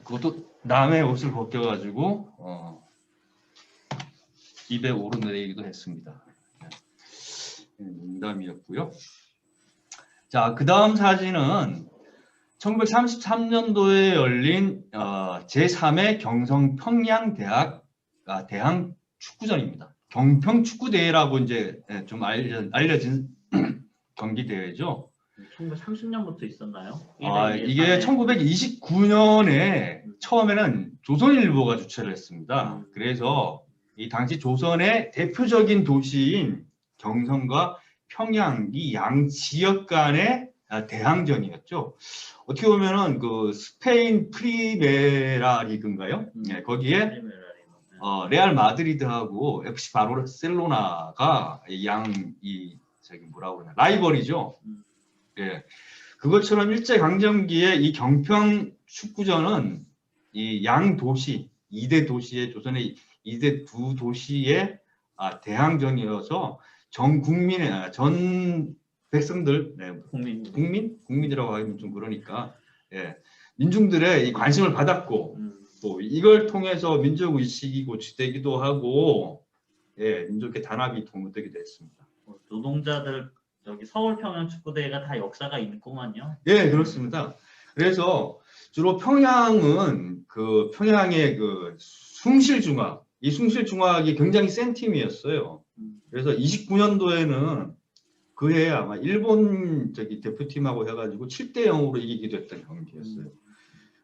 그것도 남의 옷을 벗겨가지고 입에 오르내리기도 했습니다. 농담이었고요. 자, 그 다음 사진은 1933년도에 열린 제3회 경성 평양대학 대항 축구전입니다. 경평 축구대회라고 이제 좀 알려진 경기대회죠. 1930년부터 있었나요? 이게 1929년에 처음에는 조선일보가 주최를 했습니다. 그래서 이 당시 조선의 대표적인 도시인 경성과 평양 이 양 지역 간의 대항전이었죠. 어떻게 보면은 그 스페인 프리메라 리그인가요? 네, 거기에 레알 마드리드하고 FC 바르셀로나가 뭐라고 그러냐 라이벌이죠. 예, 그것처럼 일제 강점기에 이 경평 축구전은 이 양 도시 2대 도시의 조선의 2대 두 도시의 대항전이어서 전 백성들, 국민이라고 하기는 좀 그러니까 민중들의 이 관심을 받았고 있고 이걸 통해서 민족 의식이 고취되기도 하고 예, 민족의 단합이 도모되기도 했습니다. 노동자들 여기 서울 평양 축구대회가 다 역사가 있구만요. 예, 그렇습니다. 그래서 주로 평양은 그 평양의 그 숭실중학, 이 숭실중학이 굉장히 센 팀이었어요. 그래서 29년도에는 그해 아마 일본 대표팀하고 해가지고 7대 0으로 이기기도 했던 경기였어요.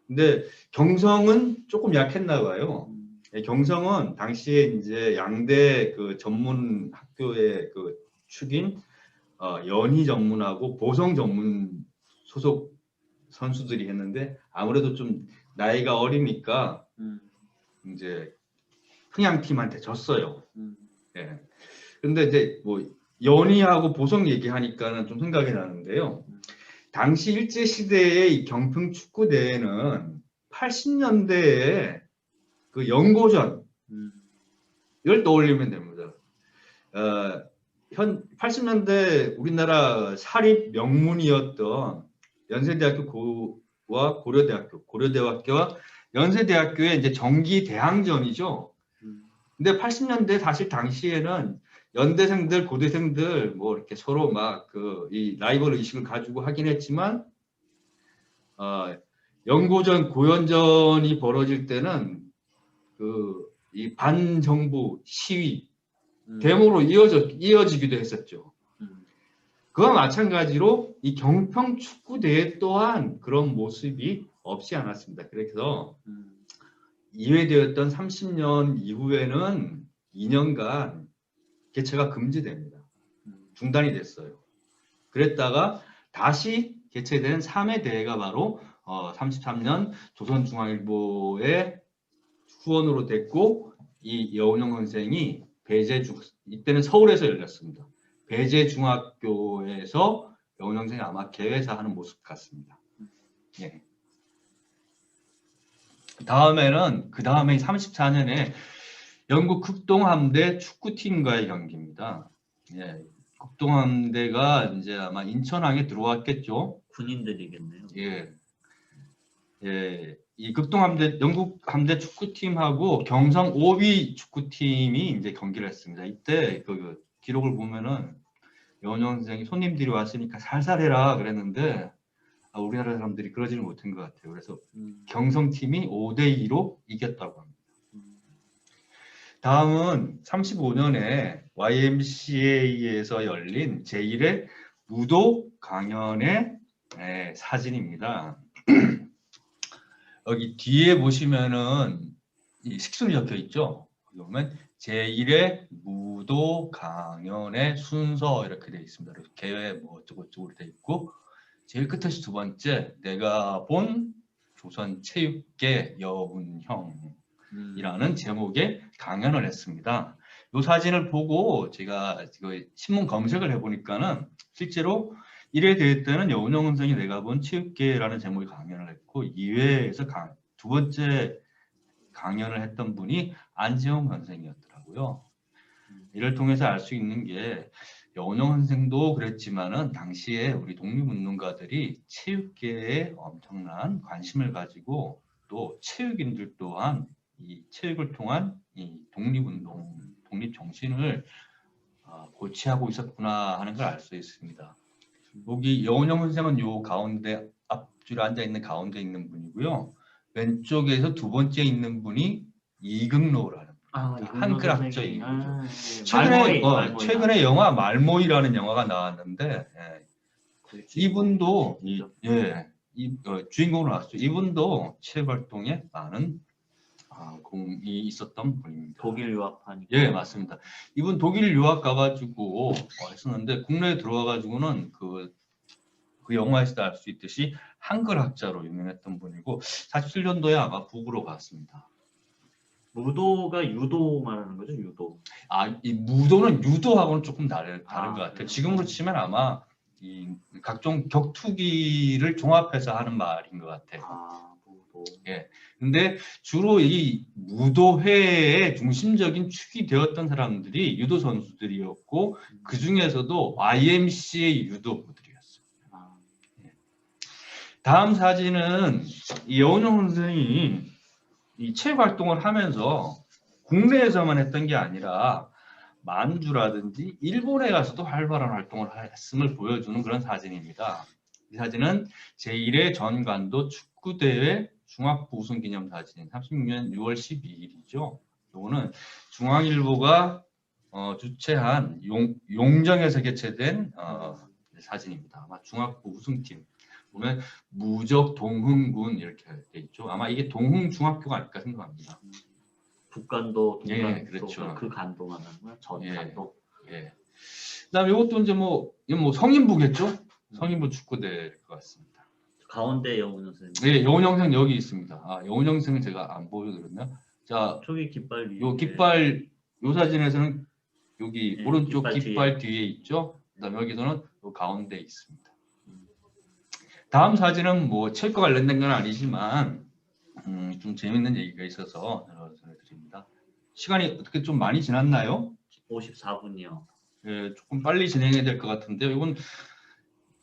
근데 경성은 조금 약했나 봐요. 예, 경성은 당시에 이제 양대 그 전문 학교의 그 축인 연희 전문하고 보성 전문 소속 선수들이 했는데 아무래도 좀 나이가 어리니까 이제 평양 팀한테 졌어요. 예. 근데 이제 뭐 연희하고 보성 얘기하니까는 좀 생각이 나는데요. 당시 일제 시대의 이 경평 축구 대회는 80년대에 그 연고전 이걸 떠올리면 됩니다. 80년대 우리나라 사립 명문이었던 연세대학교와 고려대학교와 연세대학교의 이제 정기 대항전이죠. 근데 80년대 사실 당시에는 연대생들, 고대생들 뭐 이렇게 서로 막 그 이 라이벌 의식을 가지고 하긴 했지만 연고전, 고연전이 벌어질 때는 그 이 반정부 시위 데모로 이어지기도 했었죠. 그와 마찬가지로 이 경평 축구 대회 또한 그런 모습이 없지 않았습니다. 그래서 이회되었던 30년 이후에는 2년간 개최가 금지됩니다. 중단이 됐어요. 그랬다가 다시 개최된 3회 대회가 바로 33년 조선중앙일보의 후원으로 됐고 이 여운형 선생이 이때는 서울에서 열렸습니다. 배제중학교에서 여운형 선생이 아마 개회사 하는 모습 같습니다. 예. 그 다음에 34년에 영국 극동함대 축구팀과의 경기입니다. 예. 극동함대가 이제 아마 인천항에 들어왔겠죠. 군인들이겠네요. 예. 예. 이 극동함대 영국 함대 축구팀하고 경성 오비 축구팀이 이제 경기를 했습니다. 이때 그 기록을 보면은 여운형 선생이 손님들이 왔으니까 살살해라 그랬는데 우리나라 사람들이 그러지는 못한 것 같아요. 그래서 경성팀이 5대2로 이겼다고 합니다. 다음은 35년에 YMCA에서 열린 제1회 무도 강연의 사진입니다. 여기 뒤에 보시면은 이 식순이 적혀 있죠. 그러면 제1회 무도 강연의 순서 이렇게 되어 있습니다. 그래서 개회 뭐 어쩌고저쩌고 되어 있고 제일 끝에서 두 번째 내가 본 조선체육계 여운형이라는 제목의 강연을 했습니다. 이 사진을 보고 제가 신문 검색을 해보니까는 실제로 1회 대회 때는 여운형 선생이 내가 본 체육계라는 제목의 강연을 했고 2회에서 두 번째 강연을 했던 분이 안재홍 선생이었더라고요. 이를 통해서 알 수 있는 게 여운형 선생도 그랬지만은 당시에 우리 독립운동가들이 체육계에 엄청난 관심을 가지고 또 체육인들 또한 이 체육을 통한 이 독립운동, 독립정신을 고취하고 있었구나 하는 걸 알 수 있습니다. 여기 여운형 선생은 요 가운데 앞줄에 앉아 있는 가운데 있는 분이고요. 왼쪽에서 두 번째 있는 분이 이극로라는 한글 학자인 거죠. 최근에 영화 말모이라는 영화가 나왔는데 이분도 주인공으로 나왔죠. 이분도 체육 활동에 많은 공이 있었던 분입니다. 독일 유학하니까. 예, 맞습니다. 이분 독일 유학 가가지고 했었는데 국내에 들어와가지고는 그 영화에서도 알 수 있듯이 한글 학자로 유명했던 분이고 47년도에 아마 북으로 갔습니다. 무도가 유도 말하는 거죠? 유도. 이 무도는 유도하고는 조금 다른 것 같아요. 지금으로 치면 아마 이 각종 격투기를 종합해서 하는 말인 것 같아요. 무도. 예. 근데 주로 이 무도회의 중심적인 축이 되었던 사람들이 유도 선수들이었고 그 중에서도 YMCA 유도부들이었어요. 예. 다음 사진은 여운형 선생이 이 체육 활동을 하면서 국내에서만 했던 게 아니라 만주라든지 일본에 가서도 활발한 활동을 했음을 보여주는 그런 사진입니다. 이 사진은 제1회 전관도 축구대회 중학부 우승 기념 사진 36년 6월 12일이죠. 이거는 중앙일보가 주최한 용정에서 개최된 사진입니다. 아마 중학부 우승팀 보면 무적 동흥군 이렇게 돼 있죠. 아마 이게 동흥중학교가 아닐까 생각합니다. 북간도, 동간도, 예, 그렇죠. 그 간도만 하는 거야? 전간도. 예. 그다음에 이것도 이제 이건 성인부겠죠? 성인부 축구대회일 것 같습니다. 가운데 여운영 선생님. 예, 여운영생 여기 있습니다. 아, 여운영생은 제가 안 보여드렸나? 자, 저기 깃발 위에. 요 깃발 요 사진에서는 여기 예, 오른쪽 깃발 깃발 뒤에 있죠. 그다음에 여기서는 요 가운데 있습니다. 다음 사진은 뭐 체육과 관련된 건 아니지만 좀 재밌는 얘기가 있어서 전해드립니다. 시간이 어떻게 좀 많이 지났나요? 54분이요. 예, 조금 빨리 진행해야 될 것 같은데요. 이건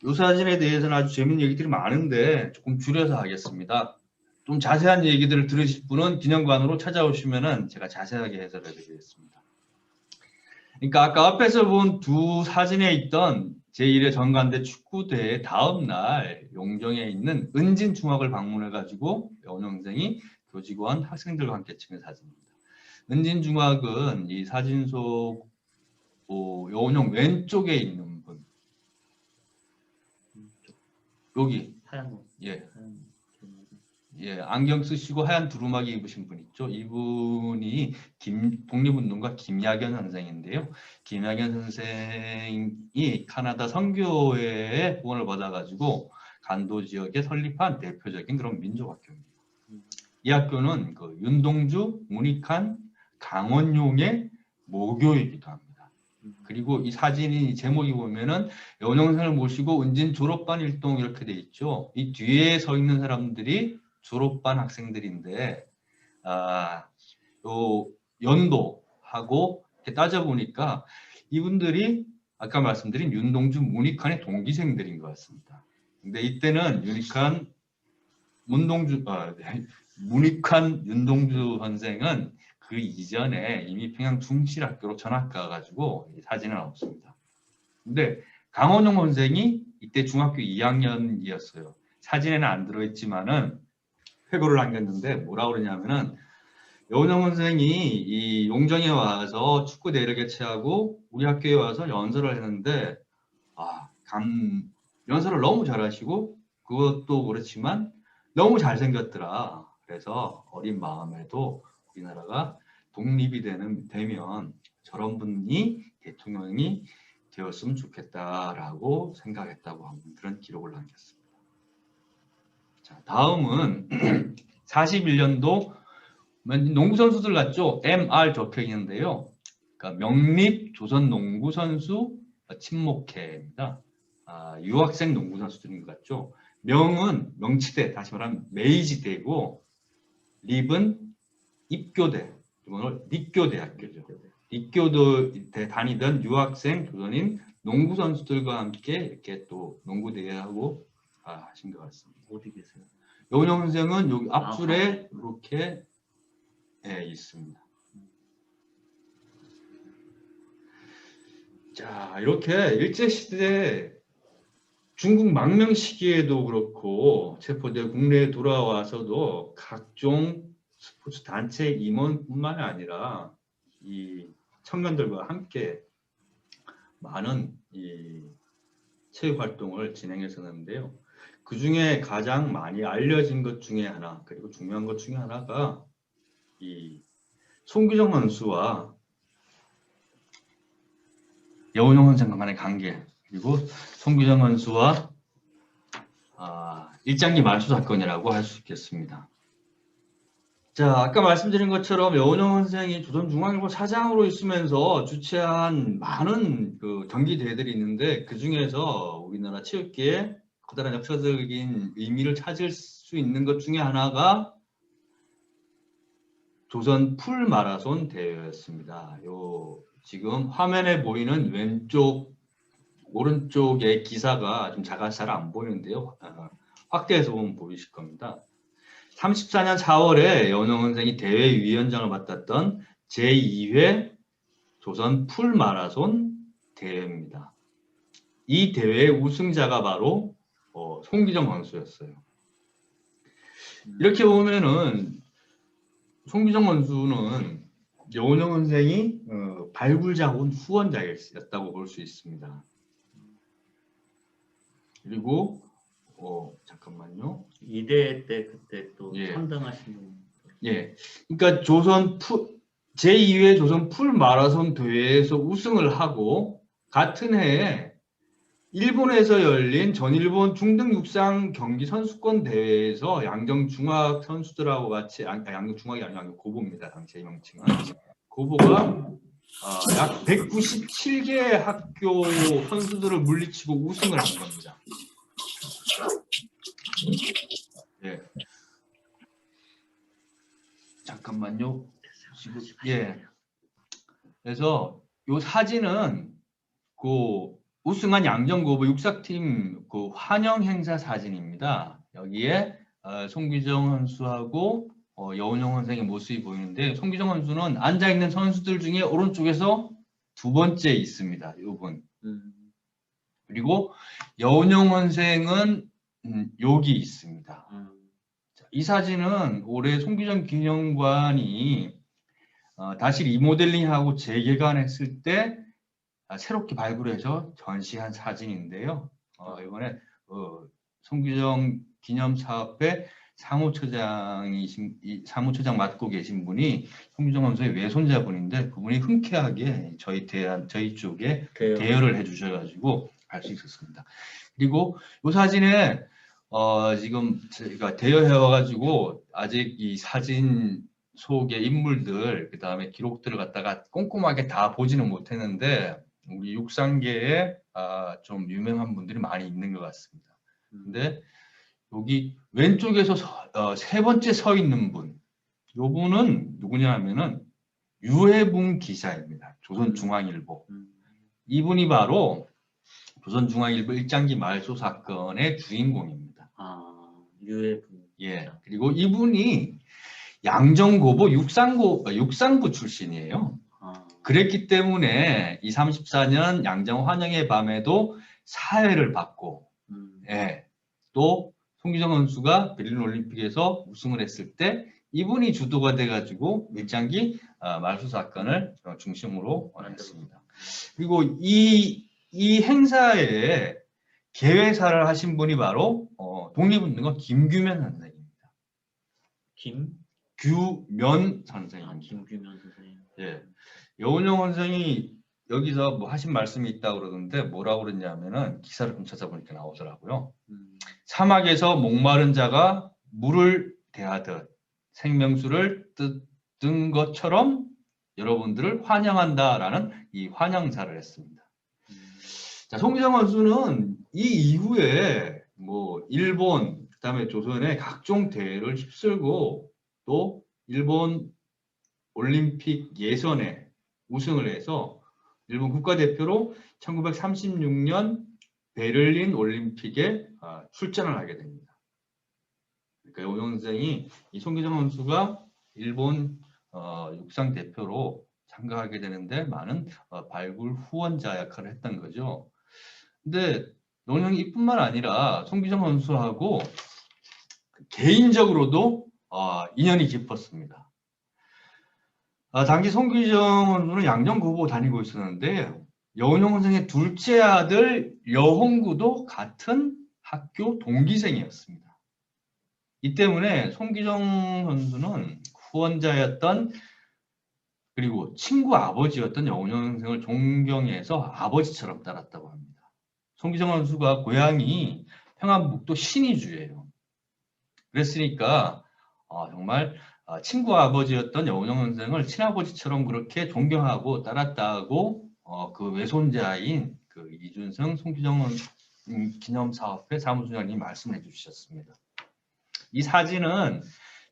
이 사진에 대해서는 아주 재밌는 얘기들이 많은데 조금 줄여서 하겠습니다. 좀 자세한 얘기들을 들으실 분은 기념관으로 찾아오시면은 제가 자세하게 해설해 드리겠습니다. 그러니까 아까 앞에서 본 두 사진에 있던 제1회 전관대 축구대회 다음 날 용정에 있는 은진중학을 방문해 가지고 여운영생이 교직원 학생들과 함께 찍은 사진입니다. 은진중학은 이 사진 속 여운영 왼쪽에 있는 분 여기 하얀 옷. 예. 하얀 예, 안경 쓰시고 하얀 두루마기 입으신 분 있죠. 이분이 독립운동가 김야견 선생인데요. 김야견 선생이 카나다 선교회의 후원을 받아가지고 간도 지역에 설립한 대표적인 그런 민족학교입니다. 이 학교는 그 윤동주, 문익환, 강원용의 모교이기도 합니다. 그리고 이 사진이 제목이 보면은 여운영생을 모시고 은진 졸업반 일동 이렇게 돼 있죠. 이 뒤에 서 있는 사람들이 졸업반 학생들인데 요 연도하고 이렇게 따져보니까 이분들이 아까 말씀드린 윤동주, 문익환의 동기생들인 것 같습니다. 근데 이때는 문익환, 윤동주 선생은 그 이전에 이미 평양 중실학교로 전학 가가지고 사진은 없습니다. 근데 강원용 선생이 이때 중학교 2학년이었어요. 사진에는 안 들어있지만은 회고를 남겼는데 뭐라 그러냐면은 여운영 선생이 이 용정에 와서 축구 대회를 개최하고 우리 학교에 와서 연설을 했는데 연설을 너무 잘하시고 그것도 그렇지만 너무 잘생겼더라. 그래서 어린 마음에도 우리나라가 독립이 되면 저런 분이 대통령이 되었으면 좋겠다라고 생각했다고 하는 그런 기록을 남겼습니다. 자, 다음은 41년도 농구 선수들 같죠? MR 적혀 있는데요. 그러니까 명립 조선 농구 선수 친목회입니다. 유학생 농구 선수들인 것 같죠? 명은 명치대, 다시 말하면 메이지대고 립은 입교대, 이거는立교대학교죠.立교대 다니던 유학생 조선인 농구 선수들과 함께 이렇게 또 농구 대회하고 하신 것 같습니다. 어디 계세요? 여운영 선생은 여기 앞줄에 이렇게 있습니다. 자, 이렇게 일제시대 중국 망명 시기에도 그렇고 체포되어 국내에 돌아와서도 각종 스포츠 단체 임원뿐만 아니라 이 청년들과 함께 많은 이 체육 활동을 진행했었는데요. 그 중에 가장 많이 알려진 것 중에 하나, 그리고 중요한 것 중에 하나가 이 송규정 선수와 여운영 선생 간의 관계, 그리고 송규정 선수와 일장기 말소 사건이라고 할 수 있겠습니다. 자, 아까 말씀드린 것처럼 여운영 선생이 조선중앙일보 사장으로 있으면서 주최한 많은 그 경기 대회들이 있는데 그 중에서 우리나라 체육계에 커다란 역사적인 의미를 찾을 수 있는 것 중에 하나가 조선 풀 마라손 대회였습니다. 지금 화면에 보이는 오른쪽의 기사가 좀 작아서 잘 안 보이는데요. 확대해서 보면 보이실 겁니다. 34년 4월에 여운형 선생이 대회위원장을 맡았던 제2회 조선 풀마라손 대회입니다. 이 대회의 우승자가 바로 송기정 선수였어요. 이렇게 보면은 송기정 선수는 여운형 선생이 발굴자원 후원자였다고 볼 수 있습니다. 그리고 잠깐만요. 2대 때 그때 또 예. 3등 하신 분. 예, 그러니까 제2회 조선 풀 마라손 대회에서 우승을 하고 같은 해에 일본에서 열린 전일본 중등 육상 경기 선수권 대회에서 양정 중학 선수들하고 같이 양정 중학이 아니라 양정 고보입니다. 당시의 명칭은 고보가 약 197개 학교 선수들을 물리치고 우승을 한 겁니다. 예. 잠깐만요. 지금 예. 그래서 이 사진은 그 우승한 양정고보 육사팀 그 환영 행사 사진입니다. 여기에 송기정 선수하고 여운형 선생의 모습이 보이는데 송기정 선수는 앉아 있는 선수들 중에 오른쪽에서 두 번째 있습니다. 이분. 그리고 여운형 선생은 여기 있습니다. 자, 이 사진은 올해 송기정 기념관이 다시 리모델링하고 재개관했을 때 새롭게 발굴해서 전시한 사진인데요. 이번에 송기정 기념사업회 사무처장 맡고 계신 분이 송기정 선수의 외손자분인데 그분이 흔쾌하게 저희 쪽에 대여를 해주셔가지고 알 수 있었습니다. 그리고 이 사진에 지금 저희가 대여해와가지고 아직 이 사진 속의 인물들 그 다음에 기록들을 갖다가 꼼꼼하게 다 보지는 못했는데 우리 육상계에 좀 유명한 분들이 많이 있는 것 같습니다. 근데 여기 왼쪽에서 세 번째 서 있는 분, 요 분은 누구냐 하면은 유해붕 기자입니다. 조선중앙일보. 이분이 바로 조선중앙일보 일장기 말소 사건의 주인공입니다. 유해붕. 예. 그리고 이분이 양정고보 육상부 출신이에요. 그랬기 때문에 이 34년 양정 환영의 밤에도 사회를 받고, 예. 또 송기정 선수가 베를린 올림픽에서 우승을 했을 때 이분이 주도가 돼가지고 일장기 말소 사건을 중심으로 했습니다. 그리고 이 행사에 개회사를 하신 분이 바로 독립운동가 김규면 선생입니다. 규면 선생입니다. 김규면 선생님. 예. 여운형 선생이 여기서 뭐 하신 말씀이 있다고 그러던데 뭐라고 그랬냐면은 기사를 좀 찾아보니까 나오더라고요. 사막에서 목마른 자가 물을 대하듯 생명수를 뜯은 것처럼 여러분들을 환영한다라는 이 환영사를 했습니다. 자, 송기정 선수는 이 이후에 뭐 일본 그다음에 조선의 각종 대회를 휩쓸고 또 일본 올림픽 예선에 우승을 해서 일본 국가대표로 1936년 베를린 올림픽에 출전을 하게 됩니다. 그러니까 여운형 선생이 이 송기정 선수가 일본 육상 대표로 참가하게 되는데 많은 발굴 후원자 역할을 했던 거죠. 근데 여운형이 이뿐만 아니라 송기정 선수하고 개인적으로도 인연이 깊었습니다. 당시 송기정 선수는 양정고보 다니고 있었는데 여운형 선생의 둘째 아들 여홍구도 같은 학교 동기생이었습니다. 이 때문에 송기정 선수는 후원자였던 그리고 친구 아버지였던 여운형 선생을 존경해서 아버지처럼 따랐다고 합니다. 송기정 선수가 고향이 평안북도 신의주예요. 그랬으니까 정말 친구 아버지였던 여운형 선생을 친아버지처럼 그렇게 존경하고 따랐다고 그 외손자인 그 이준성 송기정 기념사업회 사무총장님이 말씀해 주셨습니다. 이 사진은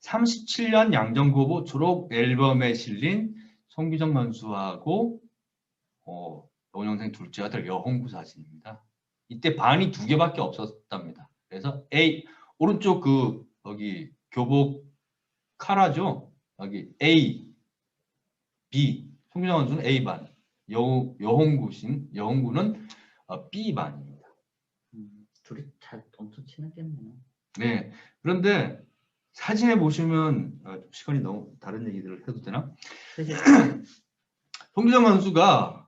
37년 양정고보 졸업 앨범에 실린 송기정 선수하고 여운형 선생 둘째 아들 여홍구 사진입니다. 이때 반이 2개밖에 없었답니다. 그래서 오른쪽 여기 교복 카라죠. 여기 A, B. 송기정 선수는 A반. 여홍구는 B반입니다. 둘이 잘 엄청 친하겠네요. 네. 그런데 사진에 보시면 시간이 너무 다른 얘기들을 해도 되나? 송기정 선수가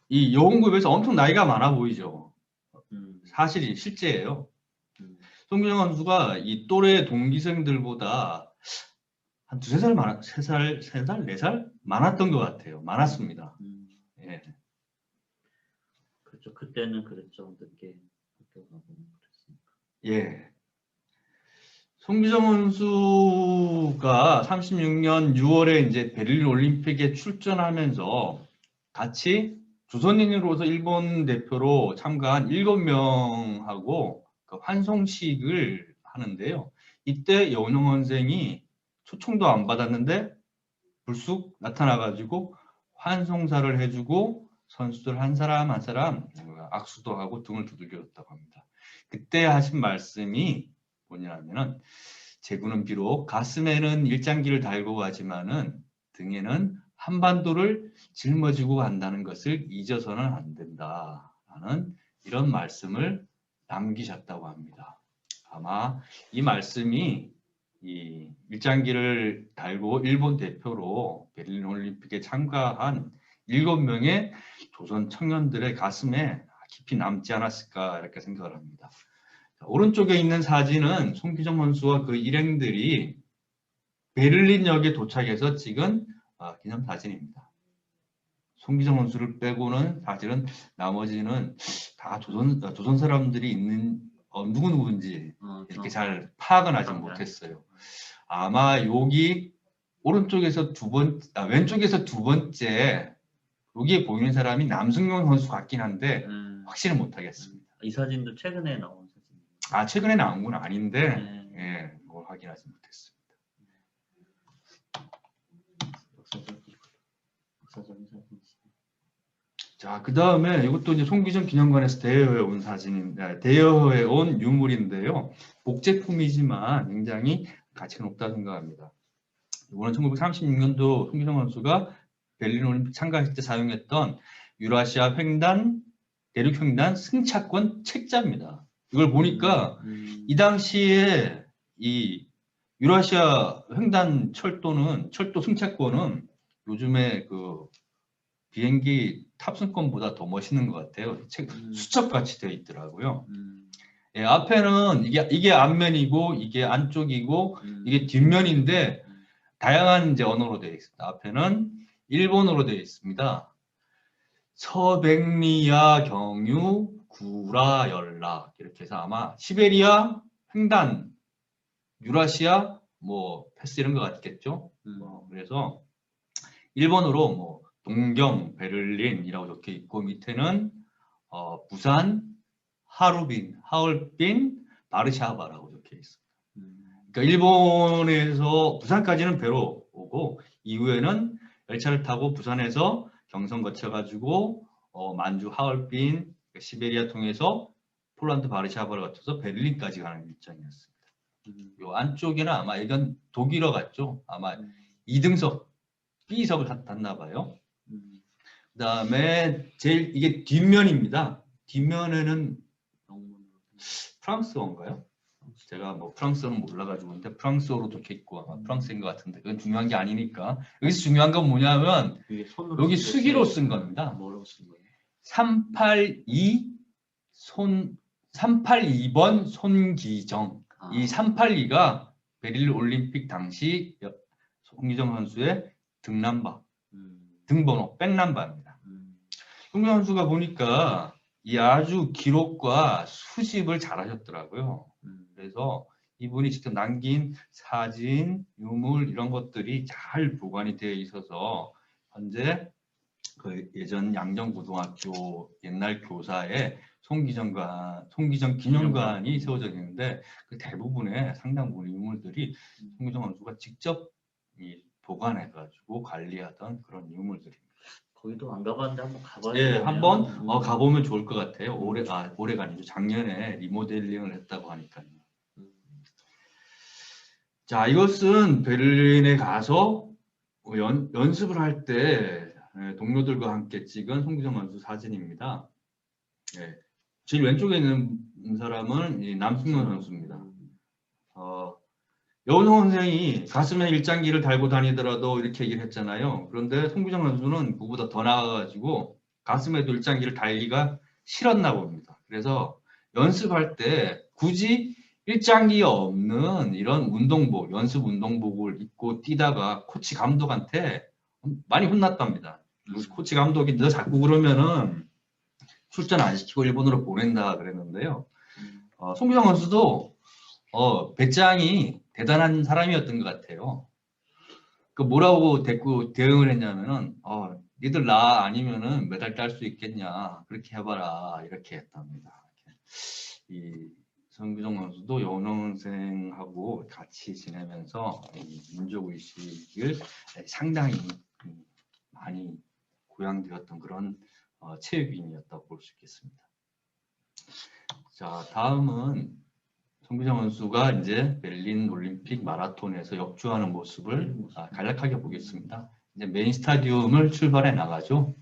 이 여홍구에 비해서 엄청 나이가 많아 보이죠. 사실이 실제예요. 송기정 선수가 이 또래 동기생들보다 한 두세 살 많아, 세 살, 네 살 많았던 것 같아요. 많았습니다. 예. 그렇죠. 그때는 그랬죠. 늦게 학교 가고 그랬으니까. 예. 송기정 선수가 36년 6월에 이제 베를린 올림픽에 출전하면서 같이 조선인으로서 일본 대표로 참가한 7명하고 그 환송식을 하는데요. 이때 여운형 선생이 초청도 안 받았는데 불쑥 나타나가지고 환송사를 해주고 선수들 한 사람 한 사람 악수도 하고 등을 두들겨줬다고 합니다. 그때 하신 말씀이 뭐냐면은 제군은 비록 가슴에는 일장기를 달고 가지만은 등에는 한반도를 짊어지고 간다는 것을 잊어서는 안 된다라는 이런 말씀을 남기셨다고 합니다. 아마 이 말씀이 이 일장기를 달고 일본 대표로 베를린 올림픽에 참가한 7명의 조선 청년들의 가슴에 깊이 남지 않았을까 이렇게 생각을 합니다. 자, 오른쪽에 있는 사진은 송기정 선수와 그 일행들이 베를린역에 도착해서 찍은 기념사진입니다. 송기정 선수를 빼고는 사실은 나머지는 다 조선 사람들이 있는 누구누구인지 이렇게 잘 파악은 하지 못했어요. 아마 여기 오른쪽에서 왼쪽에서 두 번째 여기에 보이는 사람이 남승용 선수 같긴 한데 확실히 못하겠습니다. 이 사진도 최근에 나온 사진. 아, 최근에 나온 건 아닌데 네. 뭘 확인하지 못했습니다. 역사적인 사진. 자, 그 다음에 이것도 이제 송기정 기념관에서 대여해 온 사진인데, 대여해 온 유물인데요. 복제품이지만 굉장히 가치가 높다고 생각합니다. 이거는 1936년도 송기정 선수가 베를린 올림픽 참가했을 때 사용했던 유라시아 횡단, 대륙 횡단 승차권 책자입니다. 이걸 보니까 이 당시에 이 유라시아 횡단 철도 승차권은 요즘에 그 비행기 탑승권보다 더 멋있는 것 같아요. 수첩같이 되어 있더라고요. 예, 앞에는 이게 앞면이고 이게 안쪽이고 이게 뒷면인데 다양한 이제 언어로 되어 있습니다. 앞에는 일본어로 되어 있습니다. 서백리야 경유 구라 연락 이렇게 해서 아마 시베리아 횡단 유라시아 뭐 패스 이런 것 같겠죠. 그래서 일본어로 뭐 동경 베를린이라고 적혀 있고 밑에는 부산 하얼빈 바르샤바라고 적혀 있습니다. 그러니까 일본에서 부산까지는 배로 오고 이후에는 열차를 타고 부산에서 경선 거쳐가지고 만주 하얼빈 시베리아 통해서 폴란드 바르샤바를 거쳐서 베를린까지 가는 일정이었습니다. 요 안쪽에는 아마 이건 독일어 같죠. 아마 2등석 B석을 탔나 봐요. 그 다음에 제일 이게 뒷면입니다. 뒷면에는 프랑스어인가요? 제가 뭐 프랑스어는 몰라가지고 근데 프랑스어로 적혀 있고 아마 프랑스인 것 같은데 그건 중요한 게 아니니까 여기서 중요한 건 뭐냐면 여기 수기로 쓴 겁니다. 뭐라고 쓴 거예요? 382번 손기정. 이 382가 베를린 올림픽 당시 송기정 선수의 등번호 백넘버입니다. 송기정 선수가 보니까 이 아주 기록과 수집을 잘하셨더라고요. 그래서 이분이 직접 남긴 사진, 유물 이런 것들이 잘 보관이 되어 있어서 현재 그 예전 양정고등학교 옛날 교사의 송기정 기념관이 세워져 있는데 그 대부분의 상당 부분의 유물들이 송기정 선수가 직접 보관해가지고 관리하던 그런 유물들입니다. 거기도 안 가봤는데 한번 가봐야 예, 되겠네요. 한번 가보면 좋을 것 같아요. 올해가 아니죠. 작년에 리모델링을 했다고 하니까요. 자, 이것은 베를린에 가서 연습을 할 때 동료들과 함께 찍은 송기정 선수 사진입니다. 예. 제일 왼쪽에 있는 사람은 이 남승현 선수입니다. 여운홍 선생이 가슴에 일장기를 달고 다니더라도 이렇게 얘기를 했잖아요. 그런데 송기정 선수는 그보다 더 나아가지고 가슴에도 일장기를 달기가 싫었나 봅니다. 그래서 연습할 때 굳이 일장기 없는 이런 운동복, 연습 운동복을 입고 뛰다가 코치 감독한테 많이 혼났답니다. 코치 감독이 너 자꾸 그러면은 출전 안 시키고 일본으로 보낸다 그랬는데요. 송기정 선수도 배짱이 대단한 사람이었던 것 같아요. 그 뭐라고 대응을 했냐면은 니들 나 아니면은 메달 딸 수 있겠냐 그렇게 해봐라 이렇게 했답니다. 이 송기정 선수도 여운홍 선생하고 같이 지내면서 이 민족의식을 상당히 많이 고양되었던 그런 체육인이었다고 볼 수 있겠습니다. 자, 다음은 송기정 선수가 이제 베를린 올림픽 마라톤에서 역주하는 모습을 간략하게 보겠습니다. 이제 메인 스타디움을 출발해 나가죠.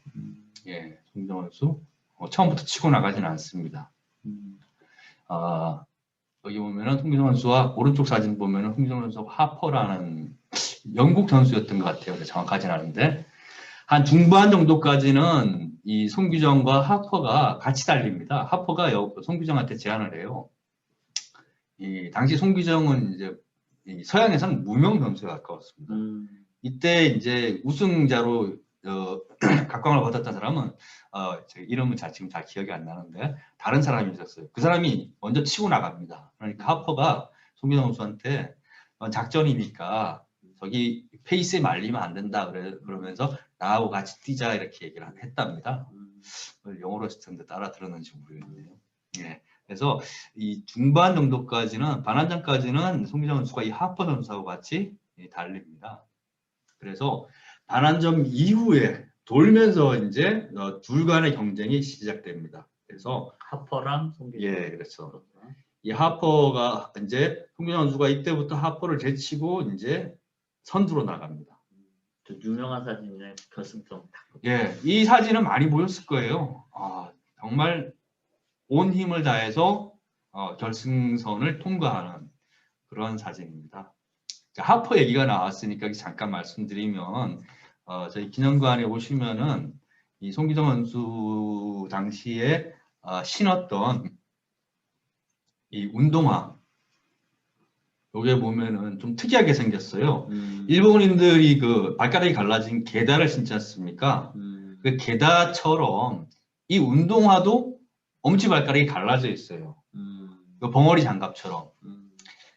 예, 송기정 선수 처음부터 치고 나가진 않습니다. 여기 보면은 송기정 선수와 오른쪽 사진 보면은 송기정 선수가 하퍼라는 영국 선수였던 것 같아요. 정확하진 않은데 한 중반 정도까지는 이 송기정과 하퍼가 같이 달립니다. 하퍼가 송기정한테 제안을 해요. 이 당시 송기정은 이제 이 서양에서는 무명 선수에 가까웠습니다. 이때 이제 우승자로 각광을 받았던 사람은 제 이름은 지금 잘 기억이 안 나는데 다른 사람이 있었어요. 그 사람이 먼저 치고 나갑니다. 그러니까 하퍼가 송기정 선수한테 작전이니까 저기 페이스에 말리면 안 된다 그러면서 나하고 같이 뛰자 이렇게 얘기를 했답니다. 영어로 했을 텐데 따라 들었는지 모르겠네요. 예. 그래서 이 중반 정도까지는 반환전까지는 송기정 선수가 이 하퍼 선수하고 같이 달립니다. 그래서 반환점 이후에 돌면서 이제 둘 간의 경쟁이 시작됩니다. 그래서 하퍼랑 송기정. 예, 그렇죠. 이 하퍼가 이제 송기정 선수가 이때부터 하퍼를 제치고 이제 선두로 나갑니다. 유명한 사진이네. 결승점. 예, 이 사진은 많이 보였을 거예요. 정말 온 힘을 다해서 결승선을 통과하는 그런 사진입니다. 자, 하퍼 얘기가 나왔으니까 잠깐 말씀드리면 저희 기념관에 오시면은 이 송기정 선수 당시에 신었던 이 운동화 여기에 보면은 좀 특이하게 생겼어요. 일본인들이 그 발가락이 갈라진 게다를 신지 않습니까? 그 게다처럼 이 운동화도 엄지발가락이 갈라져 있어요. 그 벙어리 장갑처럼.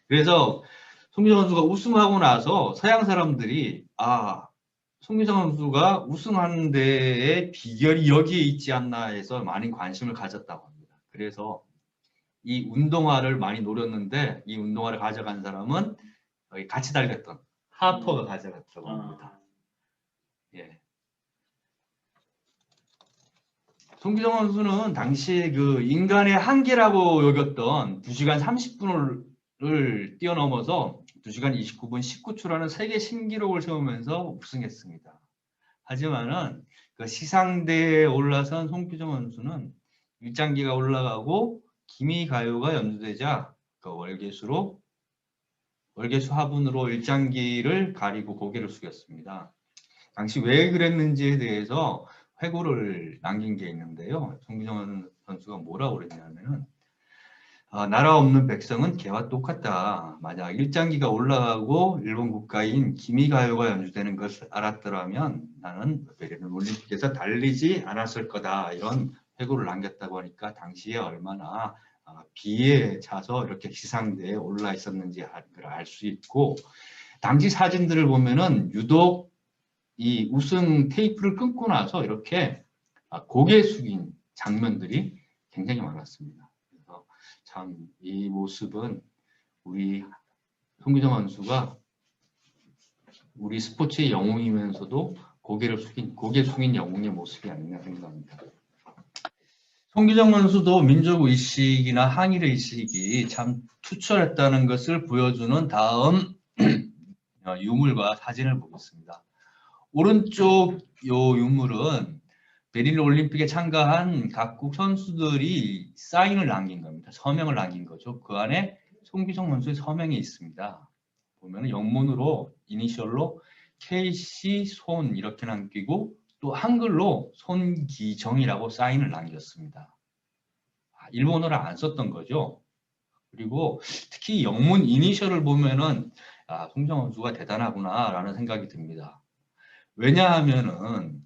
그래서 송기정 선수가 우승하고 나서 서양 사람들이 송기정 선수가 우승하는 데의 비결이 여기에 있지 않나 해서 많은 관심을 가졌다고 합니다. 그래서 이 운동화를 많이 노렸는데 이 운동화를 가져간 사람은 여기 같이 달렸던 하퍼가 가져갔다고 합니다. 예. 송기정 선수는 당시 그 인간의 한계라고 여겼던 2시간 30분을 뛰어넘어서 2시간 29분 19초라는 세계 신기록을 세우면서 우승했습니다. 하지만은 그 시상대에 올라선 송기정 선수는 일장기가 올라가고 기미가요가 연주되자 그 월계수 화분으로 일장기를 가리고 고개를 숙였습니다. 당시 왜 그랬는지에 대해서 회고를 남긴 게 있는데요. 송기정 선수가 뭐라고 그랬냐면은 나라 없는 백성은 개와 똑같다. 만약 일장기가 올라가고 일본 국가인 기미가요가 연주되는 것을 알았더라면 나는 베를린 올림픽에서 달리지 않았을 거다. 이런 회고를 남겼다고 하니까 당시에 얼마나 비에 차서 이렇게 시상대에 올라 있었는지 알 수 있고 당시 사진들을 보면은 유독 이 우승 테이프를 끊고 나서 이렇게 고개 숙인 장면들이 굉장히 많았습니다. 그래서 참 이 모습은 우리 송기정 선수가 우리 스포츠의 영웅이면서도 고개 숙인 영웅의 모습이 아니냐 생각합니다. 송기정 선수도 민족의식이나 항일의식이 참 투철했다는 것을 보여주는 다음 유물과 사진을 보겠습니다. 오른쪽 요 유물은 베를린 올림픽에 참가한 각국 선수들이 사인을 남긴 겁니다. 서명을 남긴 거죠. 그 안에 송기정 선수의 서명이 있습니다. 보면 영문으로 이니셜로 KC 손 이렇게 남기고 또 한글로 손기정이라고 사인을 남겼습니다. 일본어를 안 썼던 거죠. 그리고 특히 영문 이니셜을 보면은 송기정 선수가 대단하구나라는 생각이 듭니다. 왜냐하면은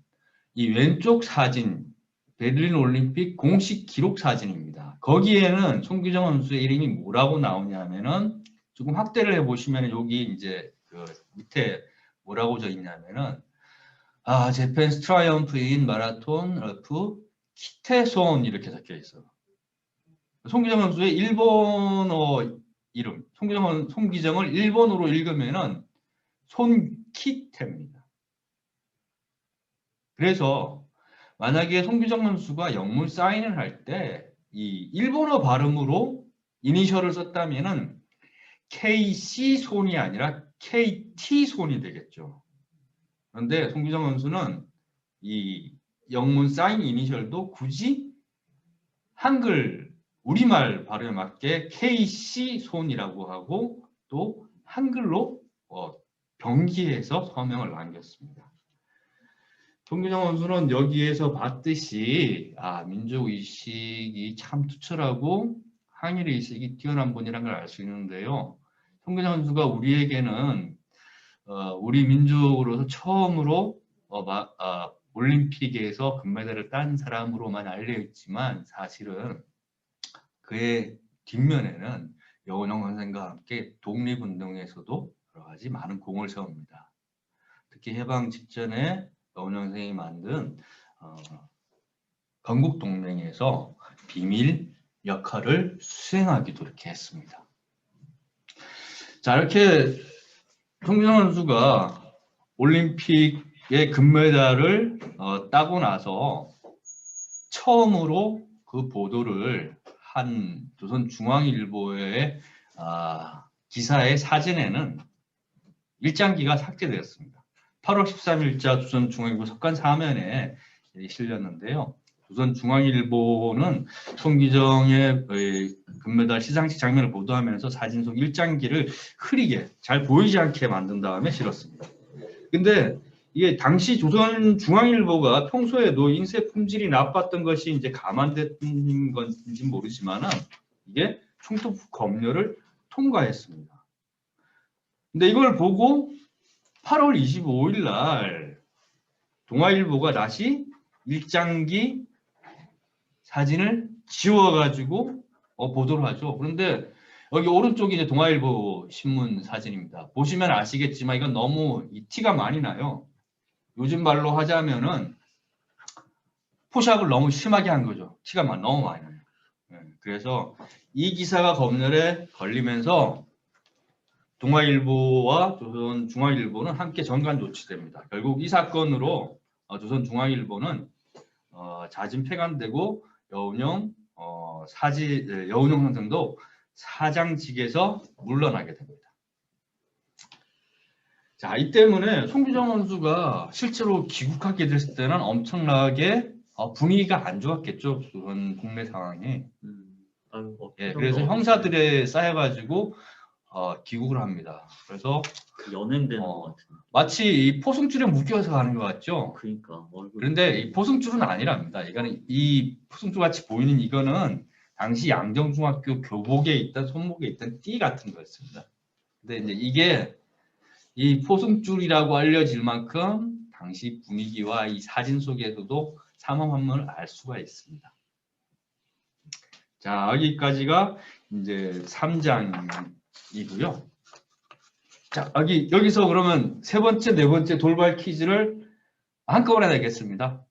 이 왼쪽 사진 베를린 올림픽 공식 기록 사진입니다. 거기에는 송기정 선수의 이름이 뭐라고 나오냐면은 조금 확대를 해보시면 여기 이제 그 밑에 뭐라고 져 있냐면은 재팬 트라이엄프 인 마라톤 러프 키테손 이렇게 적혀 있어요. 송기정 선수의 일본어 이름 송기정을 일본어로 읽으면은 손키테입니다. 그래서 만약에 송기정 선수가 영문 사인을 할 때 이 일본어 발음으로 이니셜을 썼다면은 KC 손이 아니라 KT 손이 되겠죠. 그런데 송기정 선수는 이 영문 사인 이니셜도 굳이 한글 우리말 발음에 맞게 KC 손이라고 하고 또 한글로 병기해서 서명을 남겼습니다. 송기정 선수는 여기에서 봤듯이 민족의식이 참 투철하고 항일의식이 뛰어난 분이라는 걸 알 수 있는데요. 송기정 선수가 우리에게는 우리 민족으로서 처음으로 올림픽에서 금메달을 딴 사람으로만 알려있지만 사실은 그의 뒷면에는 여운형 선생과 함께 독립운동에서도 여러 가지 많은 공을 세웁니다. 특히 해방 직전에 여운형 선생이 만든 건국동맹에서 비밀 역할을 수행하기도 이렇게 했습니다. 자, 이렇게 송기정 선수가 올림픽의 금메달을 따고 나서 처음으로 그 보도를 한 조선중앙일보의 기사의 사진에는 일장기가 삭제되었습니다. 8월 13일자 조선중앙일보 석간 사면에 실렸는데요. 조선중앙일보는 송기정의 금메달 시상식 장면을 보도하면서 사진 속 일장기를 흐리게 잘 보이지 않게 만든 다음에 실었습니다. 근데 이게 당시 조선중앙일보가 평소에도 인쇄 품질이 나빴던 것이 이제 감안된 건지 모르지만은 이게 총督 검열을 통과했습니다. 근데 이걸 보고 8월 25일 날 동아일보가 다시 일장기 사진을 지워가지고 보도를 하죠. 그런데 여기 오른쪽이 이제 동아일보 신문 사진입니다. 보시면 아시겠지만 이건 너무 티가 많이 나요. 요즘 말로 하자면은 포샵을 너무 심하게 한 거죠. 티가 너무 많이 나요. 그래서 이 기사가 검열에 걸리면서 동아일보와 조선중앙일보는 함께 정관 조치됩니다. 결국 이 사건으로 조선중앙일보는 자진 폐간되고 여운형 선생도 사장직에서 물러나게 됩니다. 자, 이 때문에 송기정 선수가 실제로 귀국하게 됐을 때는 엄청나게 분위기가 안 좋았겠죠. 그런 국내 상황이. 그래서 형사들에 쌓여가지고 귀국을 합니다. 그래서 연행되는 것 같은. 마치 이 포승줄에 묶여서 가는 것 같죠. 그러니까. 그런데 이 포승줄은 아니랍니다. 이거는 이 포승줄 같이 보이는 이거는 당시 양정중학교 교복에 있던 손목에 있던 띠 같은 거였습니다. 근데 이제 이게 이 포승줄이라고 알려질 만큼 당시 분위기와 이 사진 속에서도 삼엄함을 알 수가 있습니다. 자, 여기까지가 이제 3장이고요. 자, 여기서 그러면 세 번째, 네 번째 돌발 퀴즈를 한꺼번에 내겠습니다.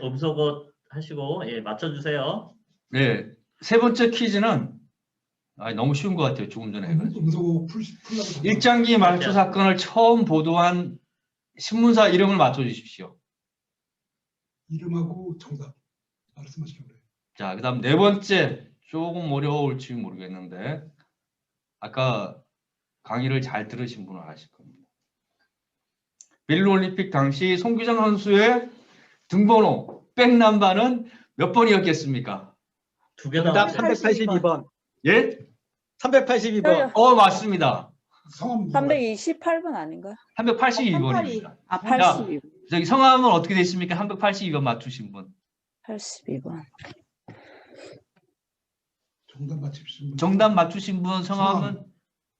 음소거 하시고 맞춰주세요. 네, 세 번째 퀴즈는 너무 쉬운 것 같아요. 조금 전에 해가지고. 음소거 풀라고. 일장기 말초 사건을 처음 보도한 신문사 이름을 맞춰주십시오. 이름하고 정답 말씀하시면 돼요. 자, 그 다음 네 번째 조금 어려울지 모르겠는데 아까 강의를 잘 들으신 분은 아실 겁니다. 베를린 올림픽 당시 송기정 선수의 등번호 백넘버는 몇 번이었겠습니까? 두 개 다. 정답 맞아요. 382번. 예? 382번. 맞습니다. 성함 누구예요? 328번 아닌가? 382번입니다. 아, 82번. 저기 성함은 어떻게 되십니까? 382번 맞추신 분. 82번. 정답 맞히신 분. 정답 맞추신 분 성함은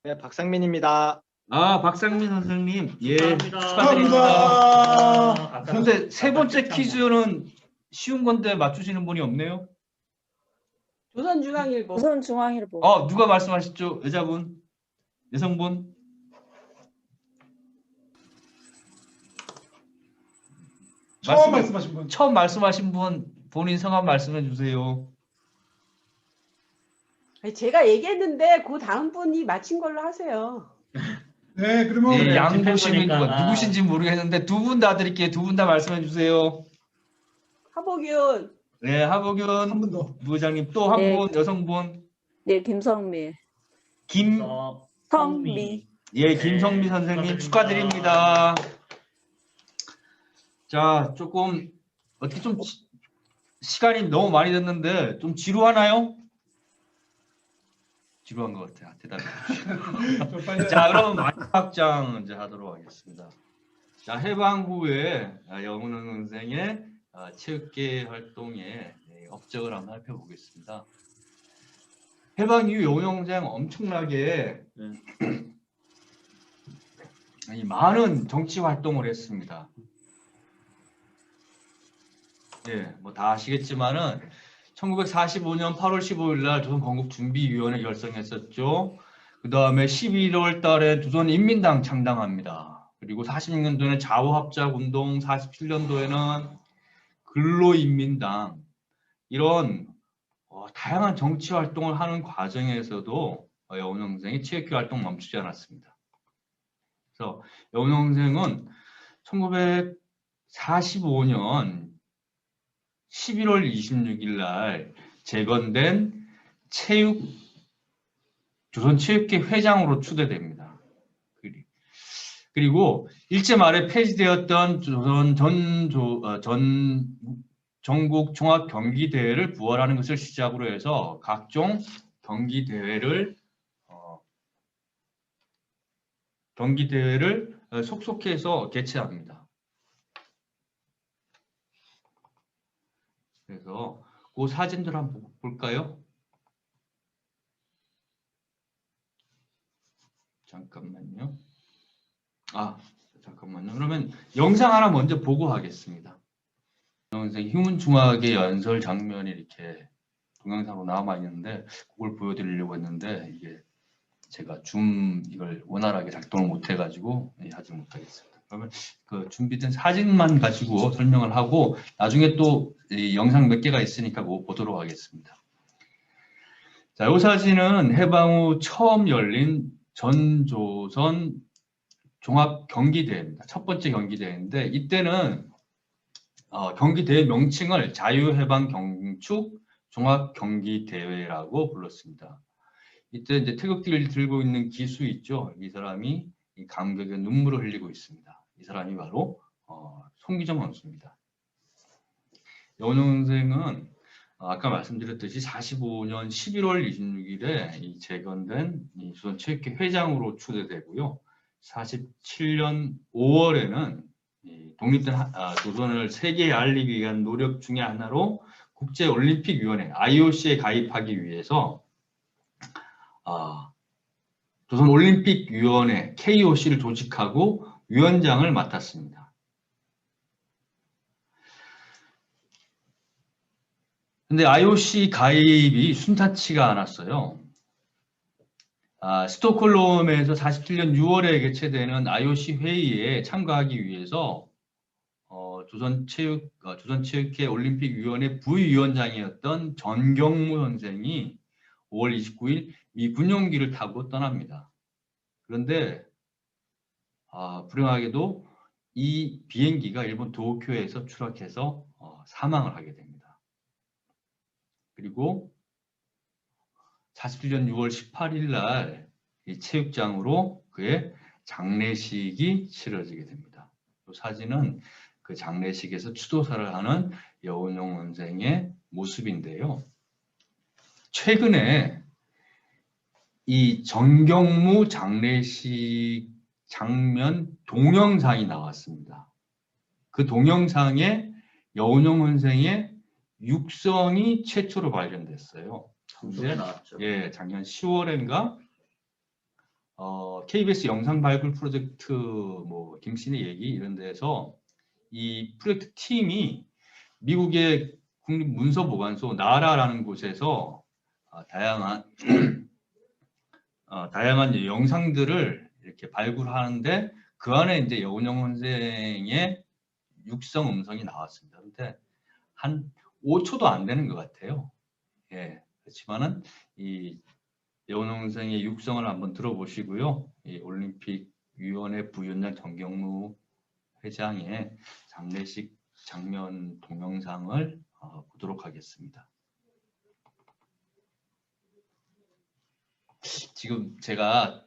네, 박상민입니다. 아, 박상민 선생님. 예. 축하합니다. 축하합니다. 아까 근데 세 번째 참- 퀴즈는 쉬운 건데 맞추시는 분이 없네요. 조선중앙일보. 조선중앙일보. 누가 말씀하셨죠? 여자분? 여성분? 처음 말씀하신 분. 처음 말씀하신 분 본인 성함 말씀해 주세요. 아니, 제가 얘기했는데 그 다음 분이 맞힌 걸로 하세요. 네, 그러면 예, 그래, 양보시는 집행부니까. 분 누구신지 모르겠는데 두 분 다 드릴게요. 두 분 다 말씀해 주세요. 하복윤. 네, 한 하복윤 분 더. 부장님 또 한 네. 분 여성분 네, 김성미. 김 성미. 예, 네, 김성미 선생님 축하드립니다. 축하드립니다. 자, 조금 어떻게 좀 시간이 너무 많이 됐는데 좀 지루하나요? 지루한 것 같아요. 대답해 주시죠. 좀 빨리. 자, 그럼 마지막 장 이제 하도록 하겠습니다. 자, 해방 후에 영훈 선생의 체육계 활동의 업적을 한번 살펴보겠습니다. 해방 이후 영훈 선생 엄청나게 이 많은 정치 활동을 했습니다. 예, 뭐 다 아시겠지만은 1945년 8월 15일 날 조선건국준비위원회 결성했었죠. 그 다음에 11월 달에 조선인민당 창당합니다. 그리고 46년도에는 좌우합작운동, 47년도에는 근로인민당 이런 다양한 정치 활동을 하는 과정에서도 여훈 선생이 체육계 활동 멈추지 않았습니다. 그래서 여훈 선생은 1945년 11월 26일 날 재건된 조선체육회 회장으로 추대됩니다. 그리고 일제 말에 폐지되었던 조선 전국 종합 경기 대회를 부활하는 것을 시작으로 해서 각종 경기 대회를 속속해서 개최합니다. 그래서 그 사진들 한번 볼까요? 잠깐만요. 잠깐만요. 그러면 영상 하나 먼저 보고 하겠습니다. 희문중학의 연설 장면이 이렇게 동영상으로 남아 있는데 그걸 보여드리려고 했는데 이게 제가 이걸 원활하게 작동을 못 해가지고 하지 못하겠습니다. 그러면 그 준비된 사진만 가지고 설명을 하고 나중에 또 이 영상 몇 개가 있으니까 그거 보도록 하겠습니다. 자, 이 사진은 해방 후 처음 열린 전조선 종합 경기대회입니다. 첫 번째 경기대회인데 이때는 경기대회 명칭을 자유해방경축 종합경기대회라고 불렀습니다. 이때 이제 태극기를 들고 있는 기수 있죠. 이 사람이 이 감격에 눈물을 흘리고 있습니다. 이 사람이 바로 송기정 선수입니다. 여훈 선생은 아까 말씀드렸듯이 45년 11월 26일에 이 재건된 이 조선체육회 회장으로 추대되고요. 47년 5월에는 독립된 조선을 세계에 알리기 위한 노력 중의 하나로 국제올림픽위원회 IOC에 가입하기 위해서 조선올림픽위원회 KOC를 조직하고 위원장을 맡았습니다. 근데 IOC 가입이 순탄치가 않았어요. 스톡홀름에서 47년 6월에 개최되는 IOC 회의에 참가하기 위해서 조선체육회 올림픽위원회 부위원장이었던 전경무 선생이 5월 29일 미 군용기를 타고 떠납니다. 그런데 불행하게도 이 비행기가 일본 도쿄에서 추락해서 사망을 하게 됩니다. 그리고 47년 6월 18일 날 이 체육장으로 그의 장례식이 치러지게 됩니다. 이 사진은 그 장례식에서 추도사를 하는 여운용 원생의 모습인데요. 최근에 이 정경무 장례식 장면 동영상이 나왔습니다. 그 동영상에 여운용 원생의 육성이 최초로 발견됐어요. 방송에 나왔죠. 예, 작년 10월인가 KBS 영상 발굴 프로젝트 뭐 김씨네 얘기 이런 데서 이 프로젝트 팀이 미국의 국립문서보관소 나라라는 곳에서 다양한 영상들을 이렇게 발굴하는데 그 안에 이제 여운용 선생의 육성 음성이 나왔습니다. 그런데 한 5초도 안 되는 것 같아요. 예, 그렇지만은 이 여운용 선생의 육성을 한번 들어보시고요. 이 올림픽위원회 부위원장 정경무 회장의 장례식 장면 동영상을 보도록 하겠습니다. 지금 제가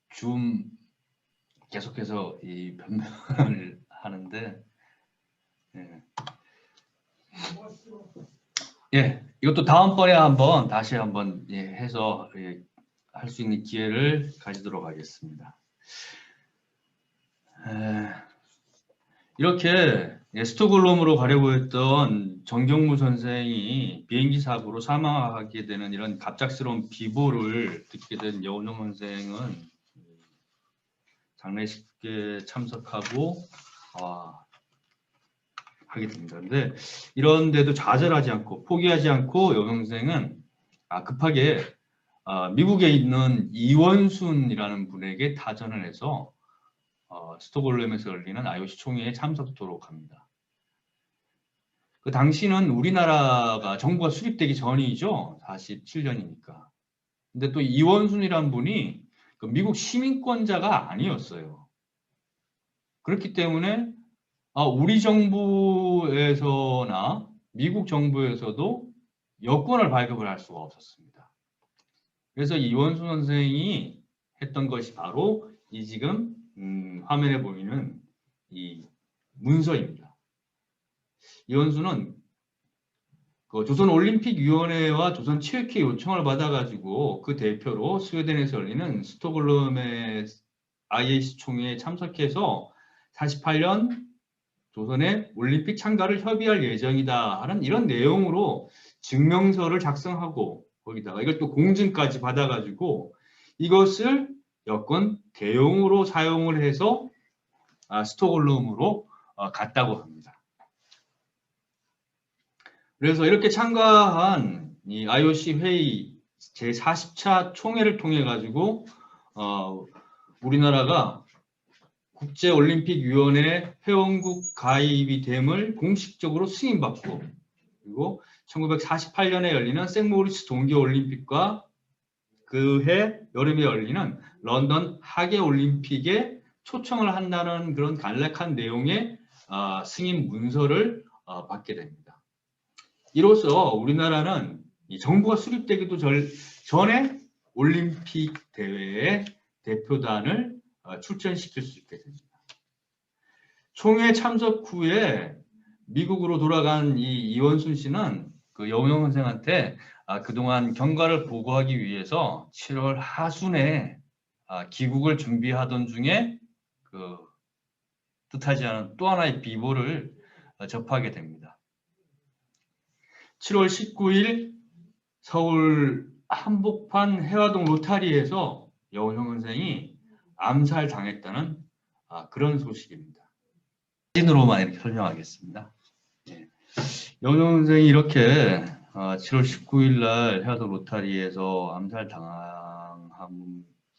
줌 계속해서 이 변명을 하는데 예, 이것도 다음번에 다시 한번 해서 할 수 있는 기회를 가지도록 하겠습니다. 이렇게 스톡홀름으로 가려고 했던 정경무 선생이 비행기 사고로 사망하게 되는 이런 갑작스러운 비보를 듣게 된 여운용 선생은 장례식에 참석하고 하게 됩니다. 그런데 이런데도 좌절하지 않고 포기하지 않고 여운용 선생은 급하게 미국에 있는 이원순이라는 분에게 타전을 해서 스톡홀름에서 열리는 IOC 총회에 참석토록 합니다. 그 당시는 우리나라가 정부가 수립되기 전이죠. 47년이니까. 근데 또 이원순이라는 분이 그 미국 시민권자가 아니었어요. 그렇기 때문에 우리 정부에서나 미국 정부에서도 여권을 발급을 할 수가 없었습니다. 그래서 이원순 선생이 했던 것이 바로 이 지금 화면에 보이는 이 문서입니다. 이원순은 그 조선올림픽위원회와 조선체육회 요청을 받아가지고 그 대표로 스웨덴에서 열리는 스톡홀름의 IAC 총회에 참석해서 48년 조선의 올림픽 참가를 협의할 예정이다 하는 이런 내용으로 증명서를 작성하고 거기다가 이걸 또 공증까지 받아가지고 이것을 여권 대용으로 사용을 해서 스톡홀름으로 갔다고 합니다. 그래서 이렇게 참가한 이 IOC 회의 제40차 총회를 통해 가지고 우리나라가 국제올림픽위원회 회원국 가입이 됨을 공식적으로 승인받고 그리고 1948년에 열리는 생모리츠 동계올림픽과 그해 여름에 열리는 런던 하계올림픽에 초청을 한다는 그런 간략한 내용의 승인 문서를 받게 됩니다. 이로써 우리나라는 이 정부가 수립되기도 전에 올림픽 대회의 대표단을 출전시킬 수 있게 됩니다. 총회 참석 후에 미국으로 돌아간 이 이원순 씨는 그 여운용 선생한테 그동안 경과를 보고하기 위해서 7월 하순에 귀국을 준비하던 중에 그 뜻하지 않은 또 하나의 비보를 접하게 됩니다. 7월 19일 서울 한복판 해화동 로타리에서 여운용 선생이 암살당했다는 그런 소식입니다. 사진으로만 이렇게 설명하겠습니다. 여운용 선생이 이렇게 7월 19일 날 해화동 로타리에서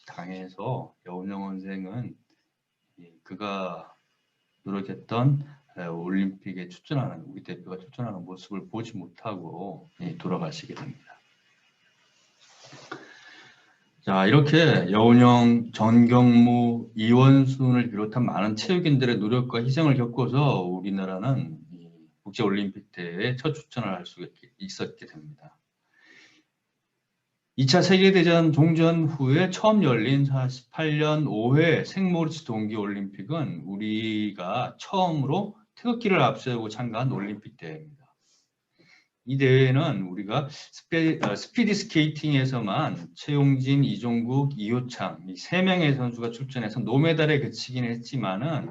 암살당해서 여운용 선생은 그가 노력했던 올림픽에 출전하는 우리 대표가 출전하는 모습을 보지 못하고 돌아가시게 됩니다. 자, 이렇게 여운용, 정경무, 이원순을 비롯한 많은 체육인들의 노력과 희생을 겪어서 우리나라는 국제올림픽 대회에 첫 출전을 할 수 있었게 됩니다. 2차 세계대전 종전 후에 처음 열린 48년 5회 생모리츠 동계올림픽은 우리가 처음으로 태극기를 앞세우고 참가한 올림픽 대회입니다. 이 대회는 우리가 스피드 스케이팅에서만 최용진, 이종국, 이효창 이 3명의 선수가 출전해서 노메달에 그치긴 했지만은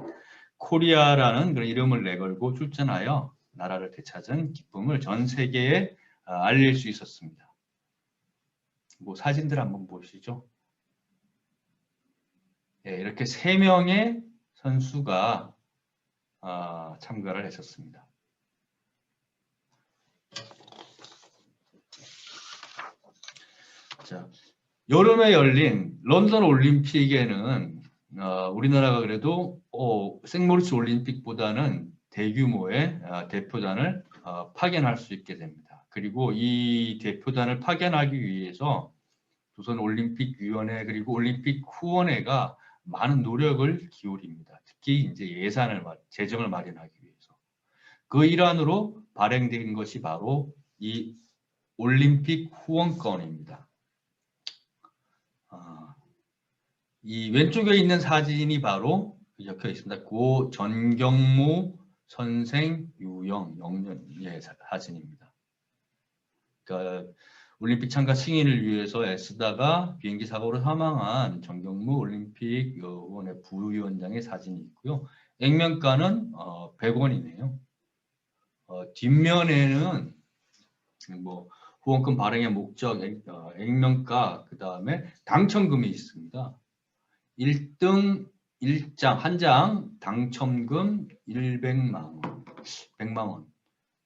코리아라는 그런 이름을 내걸고 출전하여 나라를 되찾은 기쁨을 전 세계에 알릴 수 있었습니다. 뭐 사진들 한번 보시죠. 네, 이렇게 3명의 선수가 참가를 했었습니다. 자, 여름에 열린 런던 올림픽에는 우리나라가 그래도 생모리츠 올림픽보다는 대규모의 대표단을 파견할 수 있게 됩니다. 그리고 이 대표단을 파견하기 위해서 조선 올림픽위원회 그리고 올림픽 후원회가 많은 노력을 기울입니다. 특히 이제 재정을 마련하기 위해서 그 일환으로 발행된 것이 바로 이 올림픽 후원권입니다. 이 왼쪽에 있는 사진이 바로 적혀 있습니다. 고 전경무 선생 유영 영년의 사진입니다. 그러니까 올림픽 참가 승인을 위해서 애쓰다가 비행기 사고로 사망한 전경무 올림픽 위원회 부위원장의 사진이 있고요. 액면가는 100원이네요. 뒷면에는 뭐 후원금 발행의 목적, 액면가, 그 다음에 당첨금이 있습니다. 1등 1장, 한 장 당첨금 100만 원, 100만 원.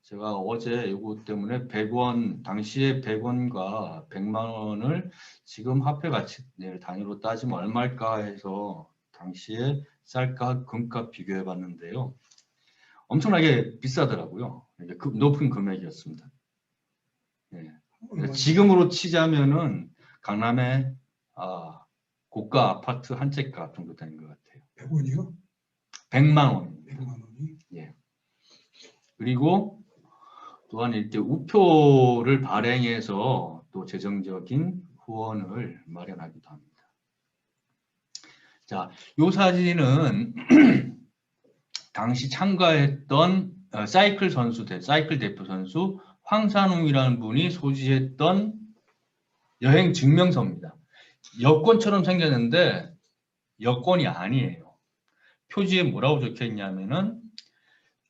제가 어제 이거 때문에 100원, 당시에 100원과 100만 원을 지금 화폐 가치 단위로 따지면 얼마일까 해서 당시에 쌀값, 금값 비교해 봤는데요. 엄청나게 비싸더라고요. 높은 금액이었습니다. 네. 지금으로 치자면은 강남의 고가 아파트 한 채 값 정도 되는 것 같아요. 100원이요? 100만 원. 100만 원이? 예. 그리고 또한 이렇게 우표를 발행해서 또 재정적인 후원을 마련하기도 합니다. 자, 이 사진은 당시 참가했던 사이클 대표 선수 황산웅이라는 분이 소지했던 여행 증명서입니다. 여권처럼 생겼는데 여권이 아니에요. 표지에 뭐라고 적혀 있냐면은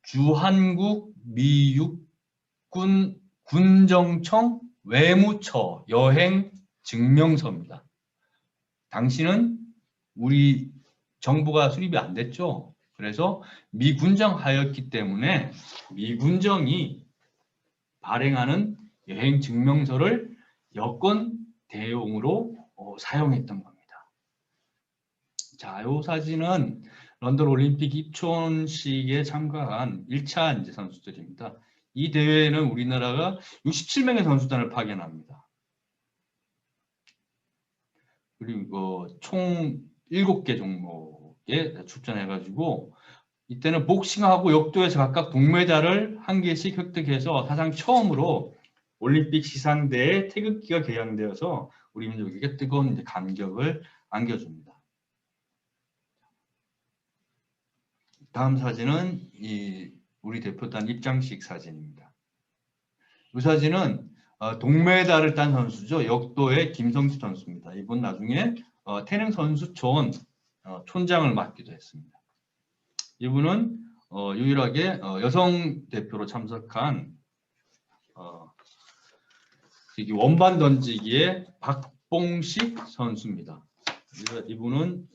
주한국 미육군 군정청 외무처 여행 증명서입니다. 당시는 우리 정부가 수립이 안 됐죠. 그래서 미군정하였기 때문에 미군정이 발행하는 여행 증명서를 여권 대용으로 사용했던 겁니다. 자, 이 사진은 런던 올림픽 입촌식에 참가한 1차 이제 선수들입니다. 이 대회에는 우리나라가 67명의 선수단을 파견합니다. 그리고 총 7개 종목에 출전해가지고 이때는 복싱하고 역도에서 각각 동메달을 1개씩 획득해서 사상 처음으로 올림픽 시상대에 태극기가 개양되어서 우리 민족에게 뜨거운 이제 감격을 안겨줍니다. 다음 사진은 우리 대표단 입장식 사진입니다. 이 사진은 동메달을 딴 선수죠. 역도의 김성수 선수입니다. 이분 나중에 태릉 선수촌 촌장을 맡기도 했습니다. 이분은 유일하게 여성 대표로 참석한 원반 던지기의 박봉식 선수입니다. 이분은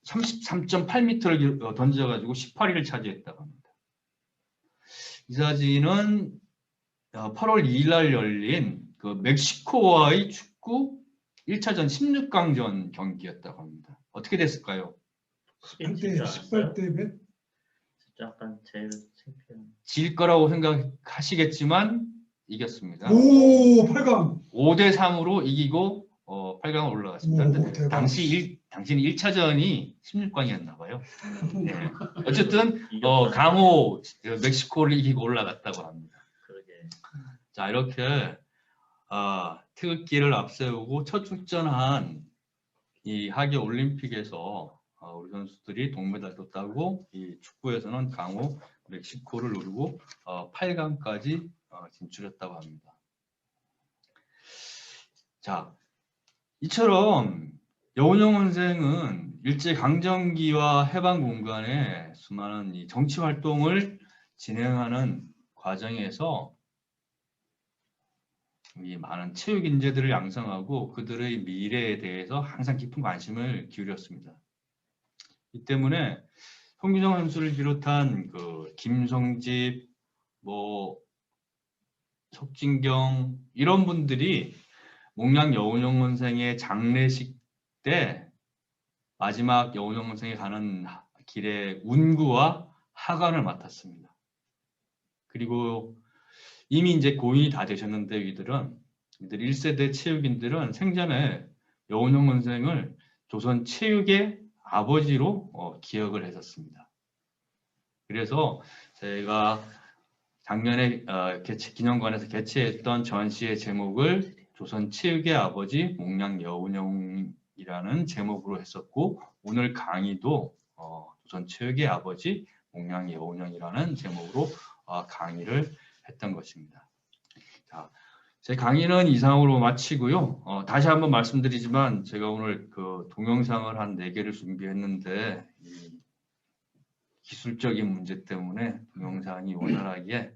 33.8m를 던져가지고 18위를 차지했다고 합니다. 이 사진은 8월 2일 날 열린 그 멕시코와의 축구 1차전 16강전 경기였다고 합니다. 어떻게 됐을까요? 한때 18대 몇? 약간 제일 창피한. 질 거라고 생각하시겠지만 이겼습니다. 오, 8강. 5대 3으로 이기고 8강을 올라갔습니다. 오, 대박. 당시는 1차전이 16강이었나 봐요. 네. 어쨌든 강호 멕시코를 이기고 올라갔다고 합니다. 그러게. 자, 이렇게 태극기를 앞세우고 첫 출전한 이 하계 올림픽에서 우리 선수들이 동메달도 따고 이 축구에서는 강호 멕시코를 누르고 8강까지 진출했다고 합니다. 자, 이처럼 여운형 선생은 일제강점기와 해방 공간에 수많은 이 정치 활동을 진행하는 과정에서 이 많은 체육 인재들을 양성하고 그들의 미래에 대해서 항상 깊은 관심을 기울였습니다. 이 때문에 송규정 선수를 비롯한 그 김성집, 석진경 이런 분들이 몽양 여운형 선생의 장례식 때 마지막 여운형 선생이 가는 길에 운구와 하관을 맡았습니다. 그리고 이미 이제 고인이 다 되셨는데 이들 1세대 체육인들은 생전에 여운형 선생을 조선 체육의 아버지로 기억을 했었습니다. 그래서 저희가 작년에 기념관에서 개최했던 전시의 제목을 조선 체육의 아버지 몽양 여운형이라는 제목으로 했었고, 오늘 강의도 조선 체육의 아버지 몽양 여운형이라는 제목으로 강의를 했던 것입니다. 자, 제 강의는 이상으로 마치고요. 다시 한번 말씀드리지만 제가 오늘 그 동영상을 한 4개를 준비했는데 이 기술적인 문제 때문에 동영상이 원활하게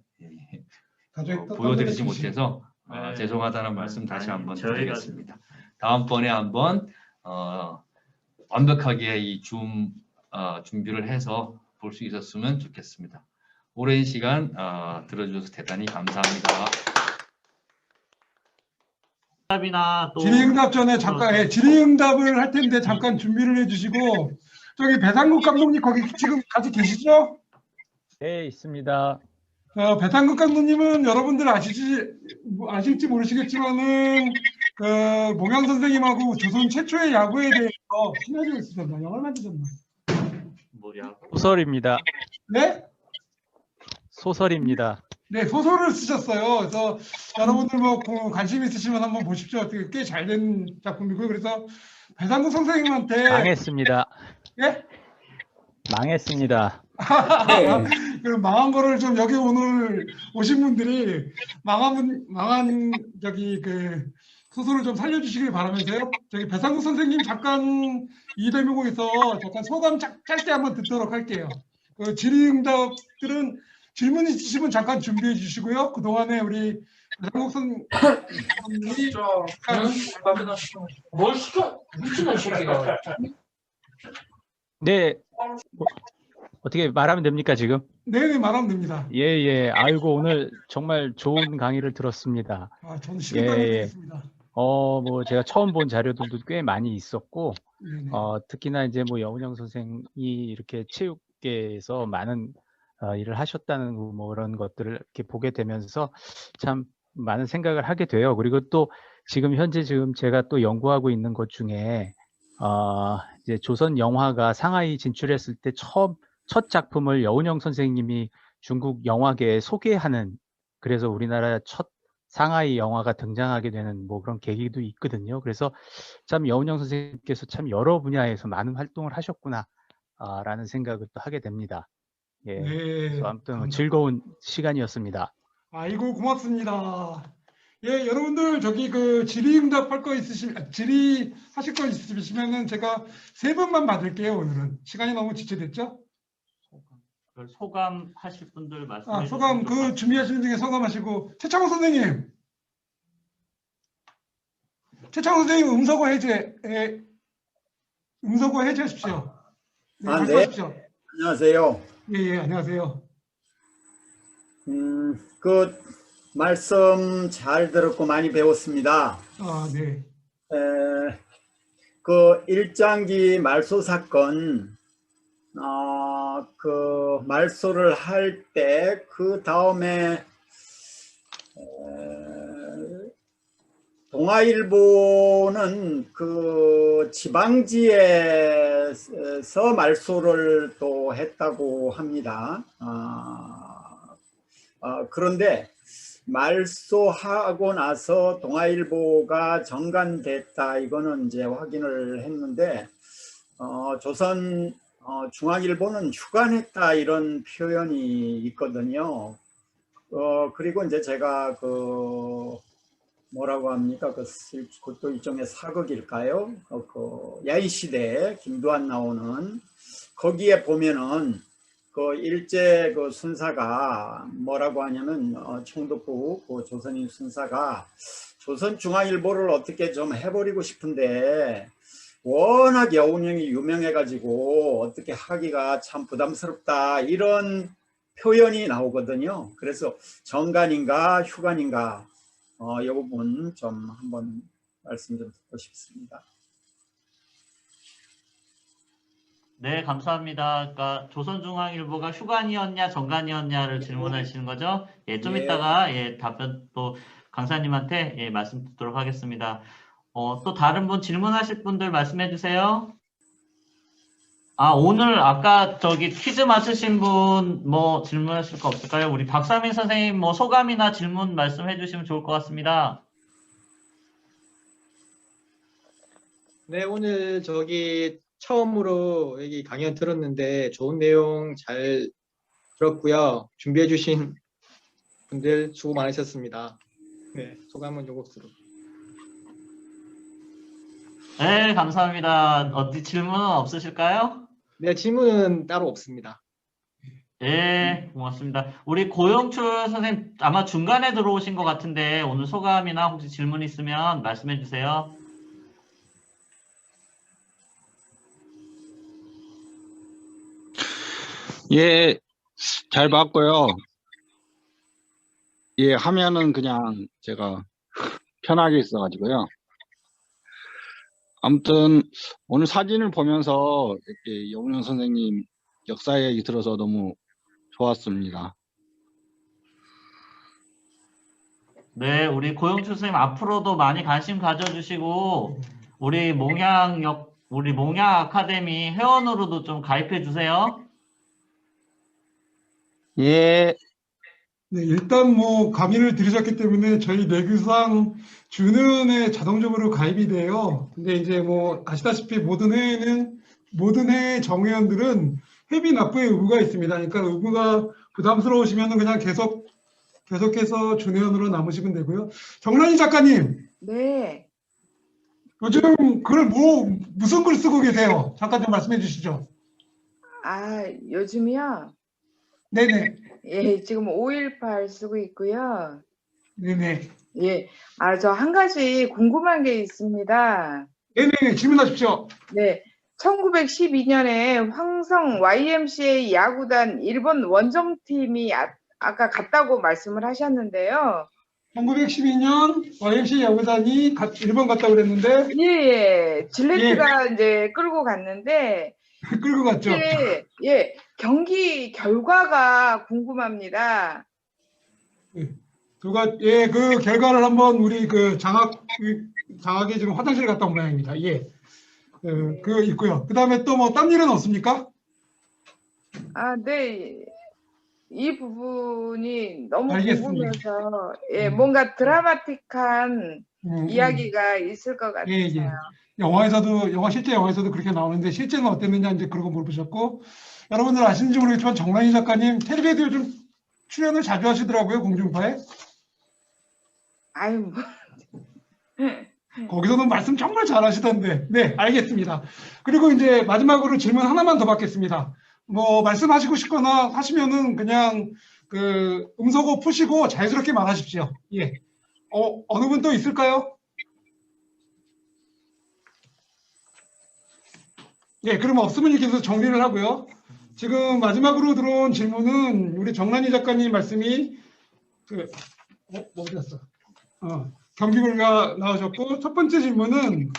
보여드리지 못해서 죄송하다는 말씀 다시 한번 드리겠습니다. 다음번에 한번 완벽하게 이 준비를 해서 볼 수 있었으면 좋겠습니다. 오랜 시간 들어주셔서 대단히 감사합니다. 질의응답 전에 잠깐 질의응답을 할 텐데 잠깐 준비를 해주시고, 저기 배상국 감독님 거기 지금 같이 계시죠? 네, 있습니다. 배상국 감독님은 여러분들 아실지 모르시겠지만은 그 몽양 선생님하고 조선 최초의 야구에 대해서 시나리오를 쓰셨나, 영화를 만드셨나? 소설입니다. 네? 소설입니다. 네, 소설을 쓰셨어요. 그래서 여러분들 관심 있으시면 한번 보십시오. 꽤 잘 된 작품이고요. 그래서 배상국 선생님한테 망했습니다. 예? 망했습니다. 그럼 망한 거를 좀 여기 오늘 오신 분들이 망한 저기 그 소설을 좀 살려주시길 바라면서요. 저기 배상국 선생님 잠깐 이 대목에서 잠깐 소감 짧게 한번 듣도록 할게요. 그 질의응답들은 질문 있으시면 잠깐 준비해 주시고요. 그 동안에 우리 배상국 선생님이 뭘 시켜? 미친놈 새끼가. 네, 어떻게 말하면 됩니까 지금? 네네, 말하면 됩니다. 예. 아이고, 오늘 정말 좋은 강의를 들었습니다. 저는 시간이 되겠습니다. 제가 처음 본 자료들도 꽤 많이 있었고, 네네. 특히나 이제 여운형 선생이 이렇게 체육계에서 많은 일을 하셨다는 그런 것들을 이렇게 보게 되면서 참 많은 생각을 하게 돼요. 그리고 또 현재 제가 또 연구하고 있는 것 중에 이제 조선 영화가 상하이 진출했을 때 첫 작품을 여운형 선생님이 중국 영화계에 소개하는, 그래서 우리나라 첫 상하이 영화가 등장하게 되는 그런 계기도 있거든요. 그래서 참 여운형 선생님께서 참 여러 분야에서 많은 활동을 하셨구나 라는 생각을 또 하게 됩니다. 예. 네, 그래서 아무튼 감사합니다. 즐거운 시간이었습니다. 아이고, 고맙습니다. 예, 여러분들 저기 그 질의응답 질의하실 거 있으시면은 제가 3분만 받을게요. 오늘은 시간이 너무 지체됐죠? 소감 하실 분들 말씀해 소감 그 준비하시는 중에 소감하시고. 최창호 선생님 음소거 해제하십시오. 네, 네. 말씀하십시오. 안녕하세요. 예, 안녕하세요. 그 말씀 잘 들었고 많이 배웠습니다. 네. 그 일장기 말소 사건, 그 말소를 할 때 그 다음에 동아일보는 그 지방지에서 말소를 또 했다고 합니다. 그런데 말소하고 나서 동아일보가 정관됐다 이거는 이제 확인을 했는데 조선 중앙일보는 휴관했다 이런 표현이 있거든요. 그리고 이제 제가 그 뭐라고 합니까? 그것도 일종의 사극일까요? 그 야인시대 김두한 나오는 거기에 보면은 그 일제 그 순사가 뭐라고 하냐면 총독부 그 조선인 순사가 조선중앙일보를 어떻게 좀 해버리고 싶은데 워낙 여운형이 유명해가지고 어떻게 하기가 참 부담스럽다 이런 표현이 나오거든요. 그래서 정관인가 휴관인가 이 부분 좀 한번 말씀 좀 듣고 싶습니다. 네, 감사합니다. 그러니까 조선중앙일보가 휴관이었냐 정관이었냐를 질문하시는 거죠? 예, 좀 예. 이따가 예, 답변 또 강사님한테 예, 말씀 듣도록 하겠습니다. 또 다른 분 질문하실 분들 말씀해 주세요. 오늘 아까 저기 퀴즈 맞추신 분 뭐 질문하실 거 없을까요? 우리 박사민 선생님 뭐 소감이나 질문 말씀해 주시면 좋을 것 같습니다. 네, 오늘 저기 처음으로 여기 강연 들었는데 좋은 내용 잘 들었고요. 준비해 주신 분들 수고 많으셨습니다. 네, 소감은 요것으로. 네, 감사합니다. 어디 질문은 없으실까요? 네, 질문은 따로 없습니다. 네, 고맙습니다. 우리 고영출 선생님 아마 중간에 들어오신 것 같은데 오늘 소감이나 혹시 질문 있으면 말씀해 주세요. 예, 잘 봤고요. 예, 화면은 그냥 제가 편하게 있어가지고요. 아무튼 오늘 사진을 보면서 이렇게 여운형 선생님 역사 얘기 들어서 너무 좋았습니다. 네, 우리 고영출 선생님 앞으로도 많이 관심 가져주시고 우리 몽양 아카데미 회원으로도 좀 가입해 주세요. 예. 네, 일단 뭐 감의를 들으셨기 때문에 저희 내규상 주는에 자동적으로 가입이 돼요. 근데 이제 뭐 아시다시피 모든 해외 정회원들은 회비 납부의 의무가 있습니다. 그러니까 의무가 부담스러우시면 그냥 계속해서 준회원으로 남으시면 되고요. 정란희 작가님, 네. 요즘 글 무슨 글 쓰고 계세요? 잠깐 좀 말씀해 주시죠. 요즘이요? 네네. 예, 지금 5.18 쓰고 있고요. 네네. 예, 저 한 가지 궁금한 게 있습니다. 네네. 질문하십시오. 네. 1912년에 황성 YMCA 야구단 일본 원정팀이 아까 갔다고 말씀을 하셨는데요. 1912년 YMCA 야구단이 일본 갔다고 그랬는데 예, 질레트가 이제 끌고 갔는데 끌고 갔죠. 예, 경기 결과가 궁금합니다. 그 결과를 한번 우리 그 장학이 지금 화장실 갔다 온 모양입니다. 예. 그거 있고요. 그 다음에 또 뭐 딴 일은 없습니까? 네. 이 부분이 너무 알겠습니다. 궁금해서 뭔가 드라마틱한 이야기가 있을 것 같아요. 예. 실제 영화에서도 그렇게 나오는데 실제는 어땠느냐 이제 그런 거 물어보셨고, 여러분들 아시는지 모르겠지만 정란희 작가님 텔레비에도 요즘 출연을 자주 하시더라고요, 공중파에. 아유, 거기서는 말씀 정말 잘하시던데. 네, 알겠습니다. 그리고 이제 마지막으로 질문 하나만 더 받겠습니다. 뭐 말씀하시고 싶거나 하시면은 그냥 그 음소거 푸시고 자연스럽게 말하십시오. 예. 어느 분 또 있을까요? 예, 그러면 없으면 이렇게 해서 정리를 하고요. 지금 마지막으로 들어온 질문은 우리 정란희 작가님 말씀이 어디 갔어? 경기결과 나오셨고, 첫 번째 질문은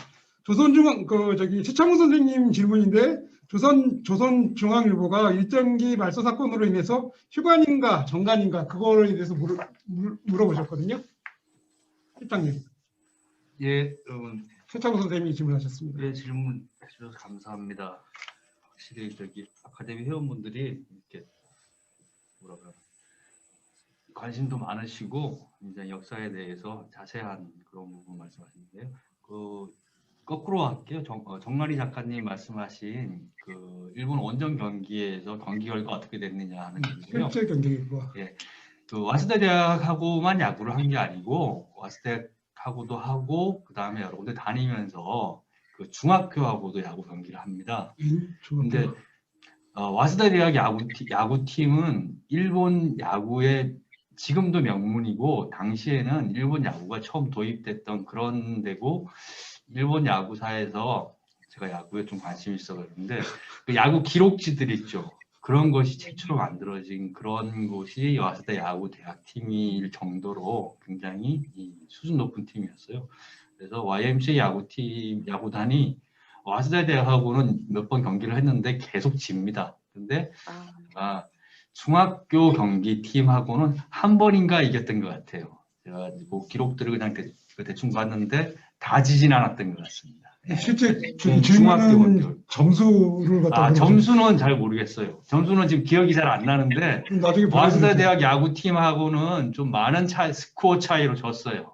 최창훈 선생님 질문인데, 조선중앙일보가 일정기 말소 사건으로 인해서 휴관인가 정관인가 그거에 대해서 물어보셨거든요. 실장님. 예, 여러분. 최창훈 선생님이 질문하셨습니다. 네, 질문 해주셔서 감사합니다. 확실히 아카데미 회원분들이 이렇게 관심도 많으시고 이제 역사에 대해서 자세한 그런 부분 말씀하시는데요. 거꾸로 할게요. 정마리 작가님 말씀하신 그 일본 원정 경기에서 경기 결과 어떻게 됐느냐 하는 얘기고요. 실제 경기 결과. 예, 그 와세다 대학하고만 야구를 한 게 아니고 와세다 대학하고도 하고 그 다음에 여러 군데 다니면서 그 중학교하고도 야구 경기를 합니다. 근데 와세다 대학 야구팀은 일본 야구의 지금도 명문이고 당시에는 일본 야구가 처음 도입됐던 그런 데고 일본 야구사에서 제가 야구에 좀 관심이 있어 그런데 그 야구 기록지들 있죠. 그런 것이 최초로 만들어진 그런 곳이 와세다 야구 대학팀일 정도로 굉장히 수준 높은 팀이었어요. 그래서 YMCA 야구단이 와세다 대학하고는 몇 번 경기를 했는데 계속 집니다. 근데 중학교 경기팀하고는 한 번인가 이겼던 것 같아요. 제가 그 기록들을 그냥 대충 봤는데 다 지진 않았던 것 같습니다. 실제 질문은 점수를 갖다 점수는 잘 모르겠어요. 점수는 지금 기억이 잘 안 나는데 와세다 대학 야구팀하고는 좀 많은 스코어 차이로 졌어요.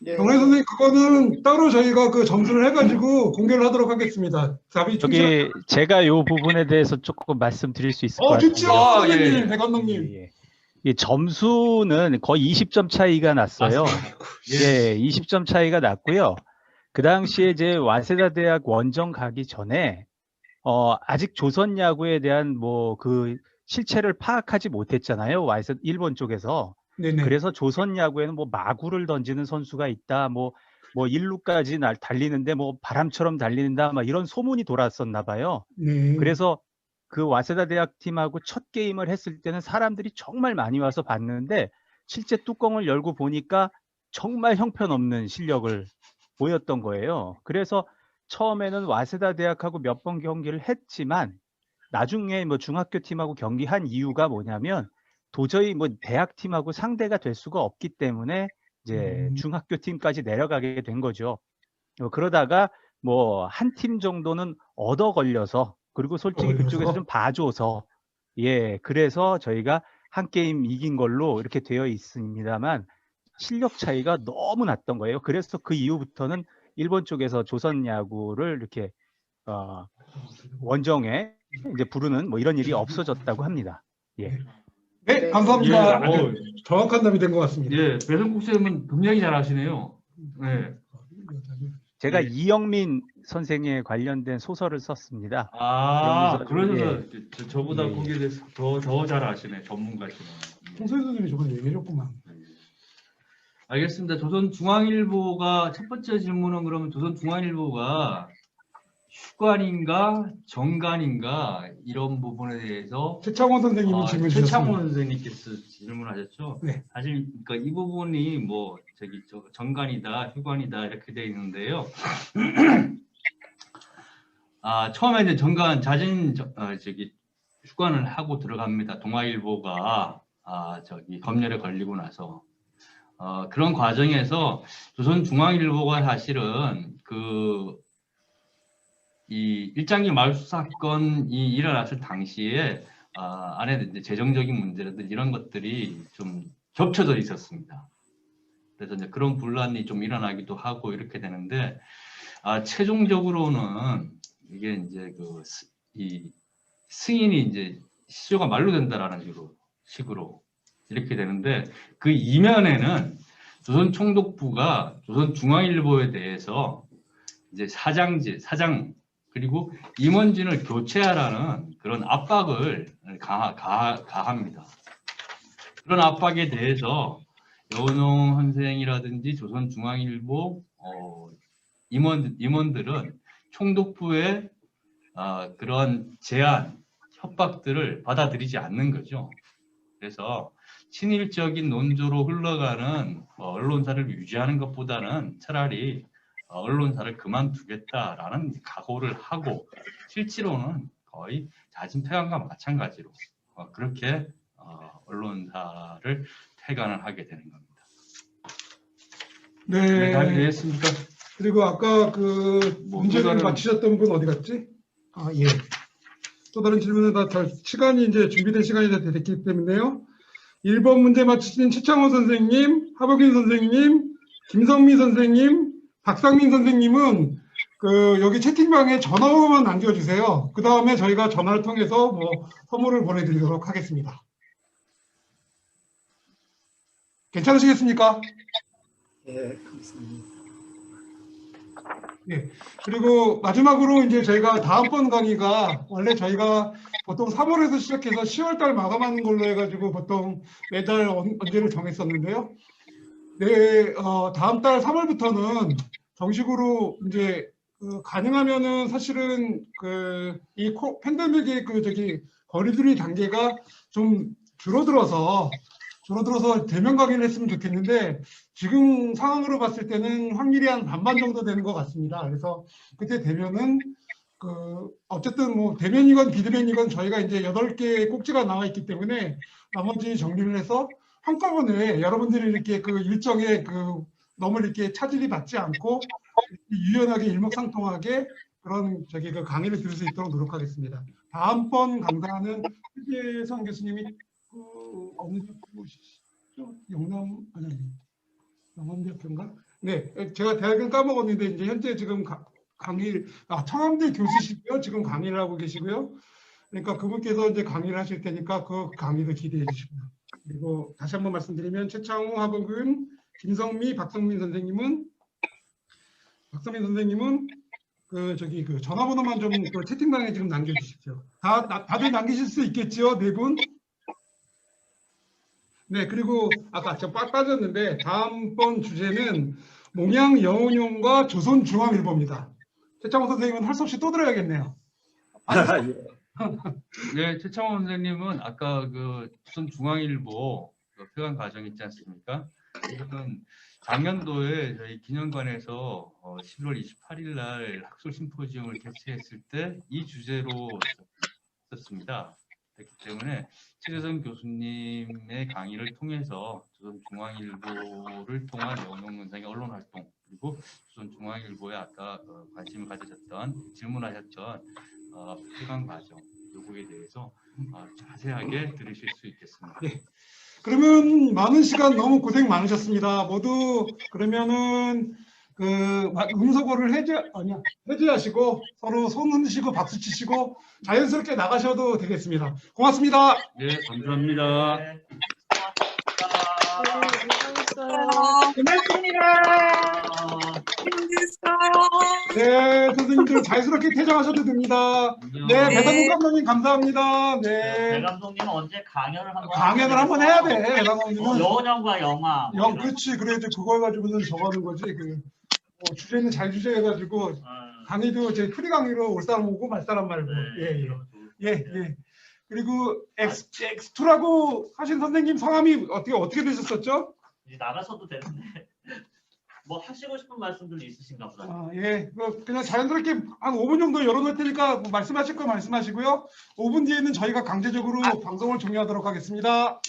정래 선생님, 그거는 따로 저희가 그 점수를 해가지고 공개를 하도록 하겠습니다. 저기 제가 이 부분에 대해서 조금 말씀드릴 수 있을 것 같아요. 좋죠, 선생님, 대감독님. 이 점수는 거의 20점 차이가 났어요. 예, 20점 차이가 났고요. 그 당시에 이제 와세다 대학 원정 가기 전에 아직 조선 야구에 대한 뭐 그 실체를 파악하지 못했잖아요. 일본 쪽에서. 네네. 그래서 조선 야구에는 뭐 마구를 던지는 선수가 있다. 뭐 1루까지 달리는데 뭐 바람처럼 달린다. 막 이런 소문이 돌았었나 봐요. 네. 그래서 그 와세다 대학 팀하고 첫 게임을 했을 때는 사람들이 정말 많이 와서 봤는데 실제 뚜껑을 열고 보니까 정말 형편없는 실력을 보였던 거예요. 그래서 처음에는 와세다 대학하고 몇 번 경기를 했지만 나중에 뭐 중학교 팀하고 경기한 이유가 뭐냐면 도저히 뭐 대학 팀하고 상대가 될 수가 없기 때문에 이제 중학교 팀까지 내려가게 된 거죠. 그러다가 뭐 한 팀 정도는 얻어 걸려서 그리고 솔직히 그쪽에서 좀 봐줘서 그래서 저희가 한 게임 이긴 걸로 이렇게 되어 있습니다만 실력 차이가 너무 났던 거예요. 그래서 그 이후부터는 일본 쪽에서 조선 야구를 이렇게 원정에 이제 부르는 뭐 이런 일이 없어졌다고 합니다. 네, 감사합니다. 정확한 답이 된 것 같습니다. 배성국 쌤은 굉장히 잘하시네요. 네. 제가 이영민 선생에 관련된 소설을 썼습니다. 그러셔서 저보다 거기에 대해서 더 잘 아시네, 전문가시네. 홍소희 선생님이 저번에 얘기해줬구만. 알겠습니다. 조선중앙일보가 첫 번째 질문은 그러면 조선중앙일보가 휴관인가 정관인가 이런 부분에 대해서 최창원 선생님이 질문 주셨습니다. 최창원 선생님께서 질문하셨죠. 네. 사실 그러니까 이 부분이 뭐 정관이다 휴관이다 이렇게 되어 있는데요. 처음에 이제 정관 휴관을 하고 들어갑니다. 동아일보가 검열에 걸리고 나서 그런 과정에서 조선중앙일보가 사실은 이 일장기 말수 사건이 일어났을 당시에 안에 이제 재정적인 문제라든지 이런 것들이 좀 겹쳐져 있었습니다. 그래서 이제 그런 분란이 좀 일어나기도 하고 이렇게 되는데 최종적으로는 이게 이제 이 승인이 이제 시효가 만료된다라는 식으로 이렇게 되는데 그 이면에는 조선총독부가 조선중앙일보에 대해서 이제 사장 그리고 임원진을 교체하라는 그런 압박을 가합니다. 그런 압박에 대해서 여운홍 선생이라든지 조선중앙일보 임원들은 총독부의 그런 제안, 협박들을 받아들이지 않는 거죠. 그래서 친일적인 논조로 흘러가는 언론사를 유지하는 것보다는 차라리 언론사를 그만두겠다라는 각오를 하고 실제로는 거의 자진퇴관과 마찬가지로 그렇게 언론사를 퇴관을 하게 되는 겁니다. 네. 답이 되겠습니까? 그리고 아까 문제를 맞히셨던 분 어디 갔지? 또 다른 질문은 시간이 이제 준비된 시간이 됐기 때문에요. 1번 문제 맞추신 최창호 선생님, 하복인 선생님, 김성미 선생님, 박상민 선생님은 여기 채팅방에 전화번호만 남겨주세요. 그 다음에 저희가 전화를 통해서 선물을 보내드리도록 하겠습니다. 괜찮으시겠습니까? 예, 감사합니다. 네. 그리고 마지막으로 이제 저희가 다음번 강의가 원래 저희가 보통 3월에서 시작해서 10월달 마감하는 걸로 해가지고 보통 매달 언제를 정했었는데요. 네, 다음 달 3월부터는 정식으로 이제 가능하면은 사실은 이 팬데믹의 거리두기 단계가 좀 줄어들어서 대면 강의를 했으면 좋겠는데 지금 상황으로 봤을 때는 확률이 한 반반 정도 되는 것 같습니다. 그래서 그때 되면은 어쨌든 뭐 대면이건 비대면이건 저희가 이제 8개의 꼭지가 나와 있기 때문에 나머지 정리를 해서 한꺼번에 여러분들이 이렇게 일정에 너무 이렇게 차질이 받지 않고 유연하게 일맥상통하게 그런 강의를 들을 수 있도록 노력하겠습니다. 다음번 강단은 최재성 교수님이 어느 대학교시죠? 영암대학교인가? 네, 제가 대학은 까먹었는데 이제 현재 지금 청암대 교수시고요. 지금 강의를 하고 계시고요. 그러니까 그분께서 이제 강의를 하실 테니까 그 강의도 기대해 주시고요. 그리고 다시 한번 말씀드리면 최창호, 하복은, 김성미, 박성민 선생님은 전화번호만 좀 채팅방에 지금 남겨주십시오. 다들 남기실 수 있겠지요, 네 분? 네, 그리고 아까 저 빠졌는데 다음번 주제는 몽양 영혼용과 조선중앙일보입니다. 최창호 선생님은 할 수 없이 또 들어야겠네요. 네, 최창호 선생님은 아까 조선중앙일보 표현 과정 있지 않습니까? 이거는 작년도에 저희 기념관에서 11월 28일 날 학술 심포지움을 개최했을 때 이 주제로 썼습니다. 그렇기 때문에 최재성 교수님의 강의를 통해서 조선중앙일보를 통한 영웅문상의 언론활동 그리고 조선중앙일보에 아까 관심을 가지셨던 질문하셨던 표현 과정 요거에 대해서 자세하게 들으실 수 있겠습니다. 네. 그러면 많은 시간 너무 고생 많으셨습니다. 모두 그러면은 음소거를 해제하시고 서로 손 흔드시고 박수 치시고 자연스럽게 나가셔도 되겠습니다. 고맙습니다. 네, 감사합니다. 네. 네, 선생님들 자연스럽게 퇴장하셔도 됩니다. 네, 배상국 감독님 감사합니다. 네. 배 감독님은 언제 강연을 한번 해야 돼. 배 감독님은 여원영과 영화. 그렇지. 그래야지 그거 가지고는 정하는 거지. 주제는 잘 주제해가지고 강의도 제 프리 강의로 올 사람 오고 말 사람 말고. 예. 그리고 X2라고 하신 선생님 성함이 어떻게 되셨었죠? 이제 나가셔도 되는데 뭐 하시고 싶은 말씀들 있으신가 보다. 예. 그냥 자연스럽게 한 5분 정도 열어놓을 테니까 말씀하실 거 말씀하시고요. 5분 뒤에는 저희가 강제적으로 방송을 종료하도록 하겠습니다.